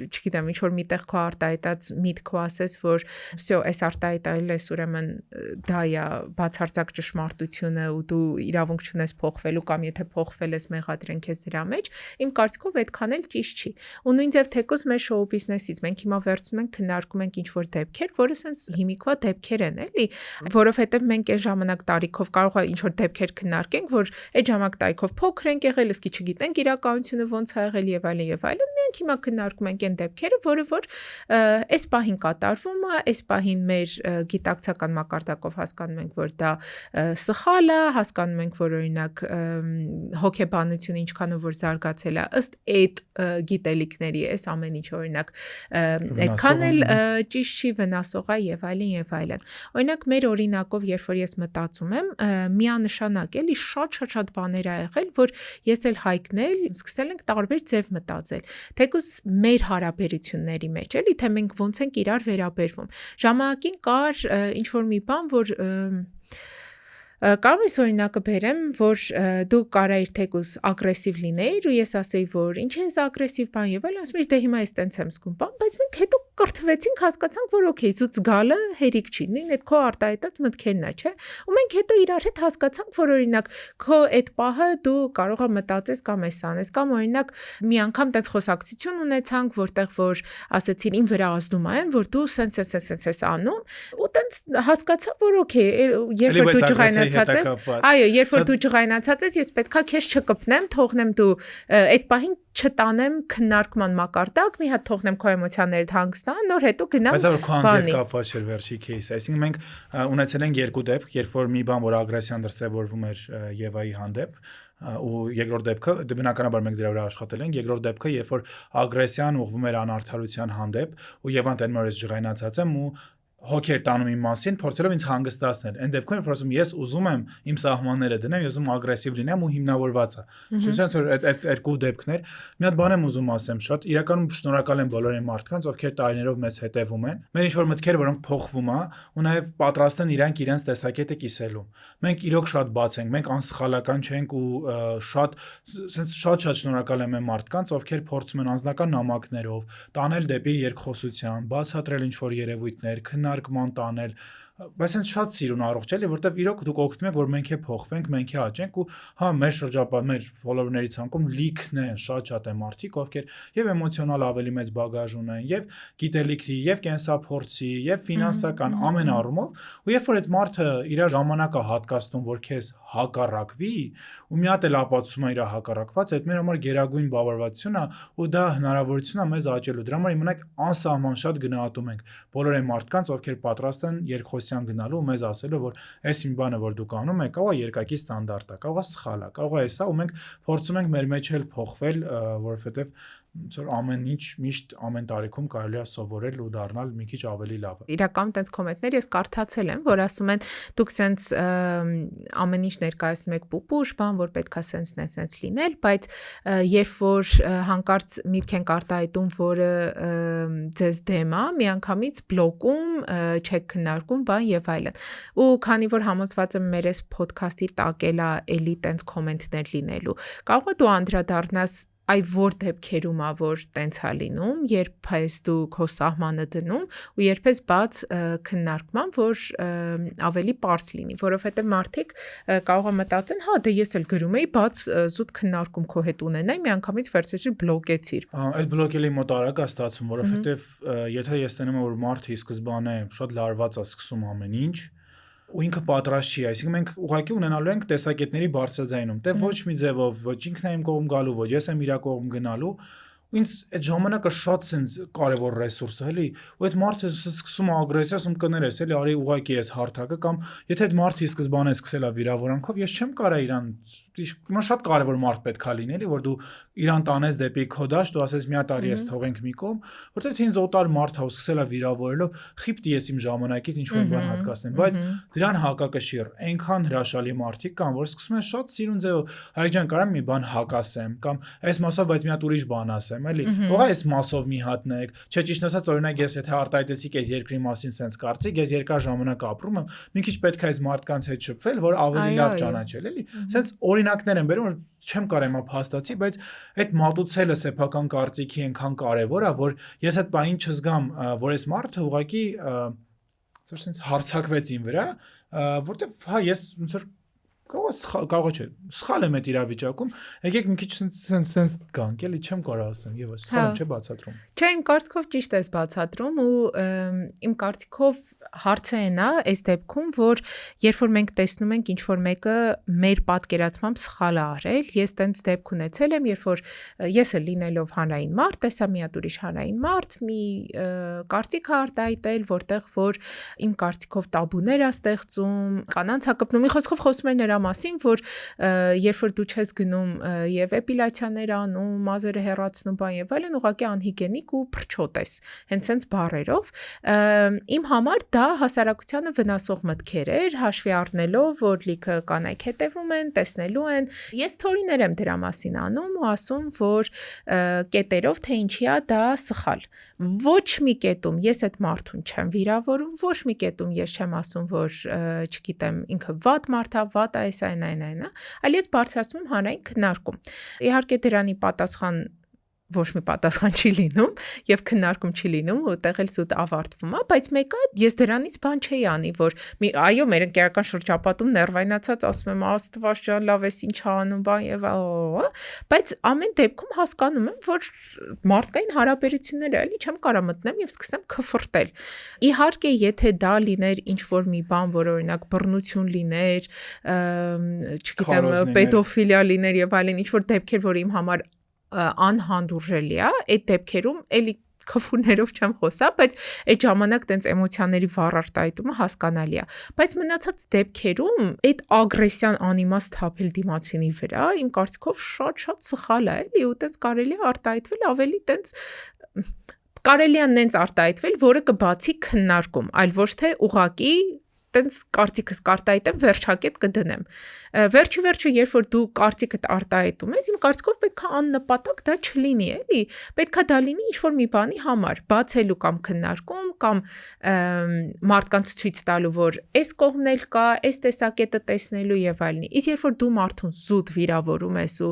[SPEAKER 2] չգիտեմ, ինչ որ միտեղ քո արտահայտած միտքո ասես, որ всё, այս արտահայտել ես, ուրեմն դա է բացարձակ ճշմարտությունը ու դու իրավունք չունես փոխվելու կամ եթե փոխվել ես մեղադրենք ես դրա մեջ, իմ կարծիքով այդքան էլ ճիշտ չի։ Ու նույն ձև թեկուզ մեր շոու բիզնեսից մենք հիմա վերցնում ենք քննարկում ենք ինչ որ դեպքեր, որը sense հիմիկվա դեպքեր են, էլի, որովհետև մենք այս ժամանակ տարիքով կարող է ինչ որ դեպքեր քննարկենք, որ այդ ժամանակ տարիքով փոքր ենք եղել, իսկ չգիտենք իրականությունը ոնց է եղել եւ այլն, մենք հիմա քննարկում ենք այն դեպքերը, որը որ այս պահին կատարվում է, այս պահին մեր գիտակցական մակարդակով հասկանում ենք, որ դա սխալ է, հասկանում ենք, որ օրինակ հոգեբանությունը ինչքանով որ զարգացել է, ըստ այդ գիտելիքների, այս ամեն ինչ օրինակ այդքան էլ ճիշտ չի, վնասող է եւ այլն։ Օրինակ մեր օրինակով, երբ որ ես մտածում եմ, միանշանակ էլի շատ բաներ ա եղել, որ ես էլ հայկնել, սկսել ենք տարբեր ձև մտածել, թեկուզ մեր հարաբերությունների մեջ, էլի, թե մենք ոնց ենք իրար վերաբերվում։ Ժամանակին կար ինչ որ մի բան, որ Կամ ես օրինակը բերեմ, որ դու կարայիր թեկուս ագրեսիվ լինեիր ու ես ասեի, որ ինչ ես ագրեսիվ բան եւ այլ, ասում ես դե հիմա ես տենց եմ զգում, բան, բայց մենք հետո կրթվեցինք, հասկացանք, որ օքեյ, զուտ գալը հերիք չի, նույն այդ քո արտահայտած մտքերն է, չէ՞։ Ու մենք հետո իրար հետ հասկացանք, որ օրինակ քո այդ պահը դու կարող ես մտածես կամ էս անես, կամ օրինակ մի անգամ տենց խոսակցություն ունեցանք, որտեղ որ ասեցին ին վրա ազդում եմ, որ դու սենց անում, ու տենց հասկացա, որ օքեյ, երբ որ դու ջղայնացած ես, այո, երբ որ դու ջղայնացած ես, ես պետքա քեզ չկպնեմ, թողնեմ դու այդ պահին չտանեմ քննարկման մակարդակ, մի հատ թողնեմ քո էմոցիաներդ հանգստան, նոր հետո գնամ
[SPEAKER 1] բայց որ քո անձ կապված չէր վերջի кейսը, այսինքն մենք ունեցել ենք երկու դեպք, երբ որ մի բան, որ ագրեսիան դրսևորվում էր Եվայի հանդեպ, ու երկրորդ դեպքը դե բնականաբար մենք դրա վրա աշխատել ենք, երկրորդ դեպքը, երբ որ ագրեսիան ուղղվում էր անարդարության հանդեպ, ու Եվան տենում էր ջղայնացած եմ ու հոգեր տանում իմ մասին, փորձելով ինձ հանգստացնել։ Այն դեպքում, որ ասում ես ուզում եմ իմ սահմանները դնեմ, ես ուզում ագրեսիվ լինեմ ու հիմնավորված է։ Շուտով որ այդ երկու դեպքներ, մի հատ բան եմ ուզում ասեմ, շատ իրականում շնորհակալ եմ բոլոր այն մարդկանց, ովքեր տարիներով մեզ հետևում են։ Մեր ինչ որ մտքեր, որոնք փոխվում է, ու նաև պատրաստ են իրանք իրենց տեսակետը կիսելու։ Մենք իրոք շատ բաց ենք, մենք անսխալական չենք ու շատ շնորհակալ եմ այն մարդկանց, ովքեր փորձում են անձնական նամակներով տանել դեպի երկխոսության, բացատրել ինչ որ երևույթներ, քննարկման տանել, բայց հենց շատ սիրուն առողջ էլի, որտեվ իրոք դուք օգնում եք, որ մենք է փոխվենք, մենք է աճենք ու հա մեր շրջապատը, մեր ֆոլոուերների ցանկում լիքն է շատ է մարդիկ, ովքեր եւ էմոցիոնալ ավելի մեծ բագաժ ունեն, եւ գիտելիքի, եւ կենսափորձի, եւ ֆինանսական ամեն առումով, ու երբ որ այդ մարդը իր ժամանակը հատկացնում, որ քեզ հակառակվի, ու մի հատ էլ ապացուցում է իր հակառակված, այդ մեր համար գերագույն բավարարվածություն է, ու դա հնարավորություն է մեզ աճելու։ Դրա համար իմանաք անսահման շատ գնահատում ենք բոլոր այն մարդկանց, ովքեր պատրաստ են երկխոսության գնալու ու մեզ ասելու, որ այս մի բանը, որ դուք անում եք, կարող է երկակի ստանդարտ է, կարող է սխալ է, կարող է էսա, ու մենք փորձում ենք մեր մեջ էլ փոխվել, որովհետև որ ամեն ինչ միշտ ամեն տարիքում կարելի է սովորել ու դառնալ մի քիչ ավելի լավ։
[SPEAKER 2] Իրական տենց կոմենտներ ես կարդացել եմ, որ ասում են դուք սենց ամեն ինչ ներկայացնում եք պուպուշ, բան, որ պետքա սենց լինել, բայց երբ որ հանկարծ միտք ենք արտահայտում, որը ձեզ դեմ է, միանգամից բլոկում, չեք քննարկում, բան եւ այլն։ Ու քանի որ համոզված եմ մեր այս ոդքասթի տակ էլա էլի տենց կոմենտներ լինելու, կարող է դու անդրադառնաս այ որ դեպքերում է որ տենց է լինում, երբ ես դու քո սահմանը դնում ու երբ ես բաց քննարկման, որ ավելի པարզ լինի, որովհետև մարդիկ կարող են մտածեն, հա դե ես էլ գրում էի, բաց զուտ քննարկում քո հետ ունենայի, միանգամից վերցրեցի բլոկեցիր։
[SPEAKER 1] Այդ բլոկելի մոտ արագ է ստացվում, որովհետև եթե ես տենում եմ որ մարդը ի սկզբանե շատ լարված է սկսում ամեն ինչ, ու ինքը պատրաստ չի, այսինքն մենք ուղղակի ունենալու ենք տեսակետների բարձրաձայնում, դե ոչ մի ձևով, ոչ ինքն է իմ կողմ գալու, ոչ ես եմ իր կողմ գնալու, ու ինձ այդ ժամանակը շատ sense կարևոր ռեսուրս է, էլի, ու այդ մարդը սկսում է ագրեսիա, ասում կներես, էլի, արի ուղղակի ես հարթակը, կամ եթե այդ մարդը ի սկզբանե սկսել է վիրավորանքով, ես չեմ կարա իրան, հիմա շատ կարևոր մարդ պետք է լինի, էլի, որ դու իրան տանես դեպի քո դաշտ, ու ասես մի հատ արի ես թողենք մի կողմ, որտեղ ինձ օտար մարդ է ու սկսել է վիրավորելով, խիպտի ես իմ ժամանակից ինչ որ բան հատկացնեմ, բայց դրան հակակշիռ, այնքան հրաշալի մարդիկ կան, որ սկսում են շատ սիրուն ձևով, հայ ջան, կարամ մի բան հակասեմ, կամ այս մասով, բայց մի հատ ուրիշ բան ասեմ, էլի, ողա այս մասով մի հատնեք, չէ, ճիշտ ասած, օրինակ ես եթե արտահայտեցիք այս երկրի մասին sense կարծիք, ես երկար ժամանակ ապրում եմ, մի քիչ պետք է այս մարդկանց հետ շփվել, որ ավելի լավ ճանաչել, էլի, sense օրինակներ եմ բերում, որ չեմ կարող հիմա փաստացի, բայց այդ մատուցելը սեփական կարծիքի այնքան կարևոր է, որ ես այդ բանին չզգամ, որ այս մարդը ուղղակի sense հարցակվեց իմ վրա, որտեվ հա ես ոնց որ կարող չէ, սխալ եմ այդ իրավիճակում, եկեք մի քիչ sense գանք, էլի չեմ կարող ասեմ, եւ սխալ չէ բացատրում։
[SPEAKER 2] Չէ, իմ կարծիքով ճիշտ ես բացատրում ու իմ կարծիքով հարցը այն է այս դեպքում, որ երբ որ մենք տեսնում ենք ինչ որ մեկը մեր պատկերացմամբ սխալ է արել, ես տենց դեպք ունեցել եմ, երբ որ ես էլ լինելով հանրային մարդ, տեսա մի հատ ուրիշ հանրային մարդ, մի կարծիք է արտահայտել, որտեղ որ իմ կարծիքով տաբուներ է ստեղծում, կանանց հակապնում, մի խոսքով խոսում էր նրա նրա մասին, որ երբ որ դու չես գնում եւ էպիլյացիաներ անում, մազերը հեռացնում, բան եւ այլն, ուղղակի անհիգենիկ ու փրչոտ ես, հենց sense բառերով, իմ համար դա հասարակությանը վնասող մտքեր էր, հաշվի առնելով, որ լիքը կանայք հետևում են, տեսնելու են, ես թորիներ եմ դրա մասին անում ու ասում, որ կետերով թե ինչի է դա սխալ, ոչ մի կետում ես այդ մարդուն չեմ վիրավորում, ոչ մի կետում ես չեմ ասում, որ չգիտեմ, ինքը վատ մարդ է, վատ է, այն, այլ ես բարձրացնում եմ հանրային քննարկում։ Իհարկե դրանի պատասխան ոչ մի պատասխան չի լինում եւ քննարկում չի լինում ու այդտեղ էլ զուտ ավարտվում է, բայց մեկը ես դրանից բան չէի անի, որ այո, մեր ընկերական շրջապատում ներվայնացած ասում եմ Աստված ջան, լավ էս ինչ անում, բան եւ բայց ամեն դեպքում հասկանում եմ, որ մարդկային հարաբերությունները էլի չեմ կարա մտնեմ եւ սկսեմ քֆրտել։ Իհարկե, եթե դա լիներ ինչ որ մի բան, որ օրինակ բռնություն լիներ, չգիտեմ, պետոֆիլիա լիներ եւ այլն, ինչ որ դեպքեր, որ իմ համար անհանդուրժելի է, այդ դեպքերում էլի քֆուրներով չեմ խոսա, բայց այդ ժամանակ տենց էմոցիաների վառ արտահայտումը հասկանալի է, բայց մնացած դեպքերում այդ ագրեսիան անիմաստ թափել դիմացինի վրա, իմ կարծիքով շատ սխալ է, էլի ու տենց կարելի է արտահայտվել ավելի տենց կարելի է նենց արտահայտվել, որը կբացի քննարկում, այլ ոչ թե ուղակի տենց կարծիքս կարտահայտեմ, վերջակետ կդնեմ։ Վերջը, երբ որ դու կարծիքդ արտահայտում ես, իմ կարծիքով պետք է աննպատակ դա չլինի, էլի։ Պետք է դա լինի ինչ-որ մի բանի համար, բացելու կամ քննարկում, կամ մարդկանց ցույց տալու, որ այս կողմն էլ կա, այս տեսակետը տեսնելու եւ այլն։ Իսկ երբ որ դու մարդուն զուտ վիրավորում ես ու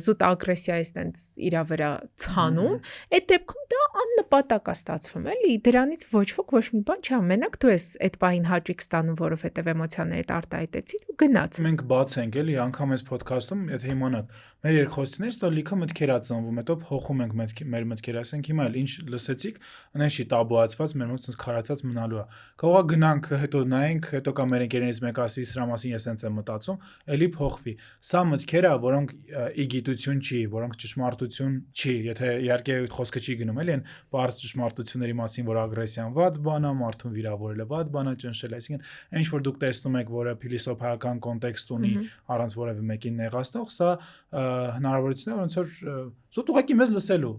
[SPEAKER 2] զուտ ագրեսիա ես տենց իրա վրա ցանում, այդ դեպքում դա աննպատակ է ստացվում, էլի։ Դրանից ոչ ոք ոչ մի բան չի, մենակ դու ես այդ բային հաճույք ստանում, որովհետև էմոցիաներդ արտահայտեցիր ու գնաց։
[SPEAKER 1] Մենք բաց ենք էլի, անգամ այս ոդքասթում, եթե իմանաք, մեր երկխոսությունից դեռ լիքը մտքեր ա ծնվում, հետո փոխում ենք մեր մտքերը, ասենք հիմա էլ ինչ լսեցիք, այնպես չի տաբուացված, մեր մոտ sense քարացած մնալու է։ Կարող է գնանք, հետո նայենք, հետո կա մեր ընկերներից մեկը ասի, սրա մասին ես sense եմ մտածում, էլի փոխվի։ Սա մտքեր ա, որոնք իգիտություն չի, որոնք ճշմարտություն չի, եթե իհարկե խոսքը չի գնում էլի այն բարձ ճշմարտությունների մասին, որ ագրեսիան վատ բան է, մարդուն վիրավորելը վատ բան է, ճնշել, այսինքն այն ինչ որ դուք տեսնում եք, որը փիլիսոփայական կոնտեքստ ունի առանց որևէ մեկին նեղացնող, սա հնարավորություն է ոնց որ զուտ ուղղակի մեզ լսելու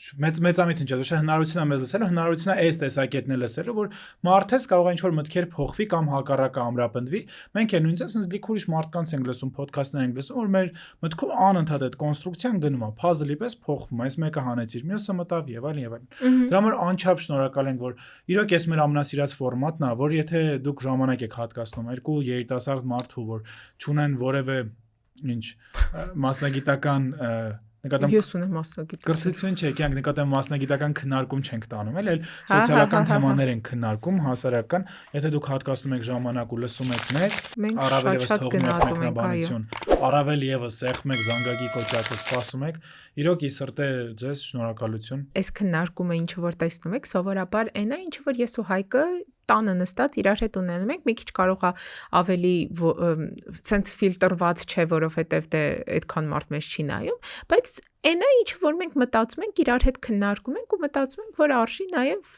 [SPEAKER 1] մեծամիտ ինչ է, ոչ հնարավորություն է մեզ լսելու, հնարավորություն է այս տեսակետն է լսելու, որ մարդես կարող է ինչ-որ մտքեր փոխվի կամ հակառակը ամրապնդվի։ Մենք էլ նույնիսկ sense լիք ուրիշ մարդկանց ենք լսում, ոդքասթներ ենք լսում, որ մեր մտքում անընդհատ այդ կոնստրուկցիան գնում է, puzzle-ի պես փոխվում է, այս մեկը հանեցիր, մյուսը մտավ եւ այլն եւ այլն։ Դրա համար անչափ շնորհակալ ենք, որ իրոք էս մեր ամենասիրած ֆորմատն է, որ եթե դուք ժամանակ եք հատկացնում երկու երիտասարդ մարդու, որ չունեն որևէ ինչ մասնագիտական
[SPEAKER 2] Ես ունեմ մասնագիտություն։
[SPEAKER 1] Կրթություն չէ, կյանք նկատեմ մասնագիտական քննարկում չենք տանում, էլ սոցիալական թեմաներ են քննարկում, հասարակական, եթե դուք հատկացնում եք ժամանակ ու լսում եք մեզ, առավել եւս թողնում եք մեկնաբանություն, առավել եւս սեղմ եք զանգակի կոճակը սպասում եք, իրոք ի սրտե ձեզ շնորհակալություն։
[SPEAKER 2] Այս քննարկումը ինչ որ տեսնում եք, սովորաբար այնա ինչ որ ես ու Հայկը տանը նստած իրար հետ ունենում ենք, մի քիչ կարող է ավելի sense ֆիլտրված չէ, որովհետև դե այդքան մարդ մեզ չի նայում, բայց այնա ինչ որ մենք մտածում ենք, իրար հետ քննարկում ենք ու մտածում ենք, որ արժի նաև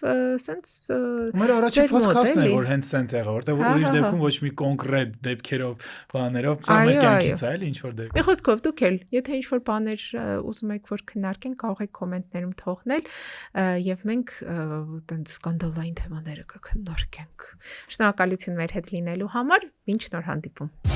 [SPEAKER 2] sense
[SPEAKER 1] մեր առաջին ոդքասթն է, որ հենց sense եղա, որտեղ ուրիշ դեպքում ոչ մի կոնկրետ դեպքերով, բաներով, սա մեր կյանքից է, էլի ինչ որ դեպք։
[SPEAKER 2] Մի խոսքով դուք էլ, եթե ինչ որ բաներ ուզում եք որ քննարկենք, կարող եք կոմենտներում թողնել եւ մենք այտենց սկանդալային թեմաները կքննարկենք։ Շնորհակալություն մեր հետ լինելու համար, մինչ նոր հանդիպում։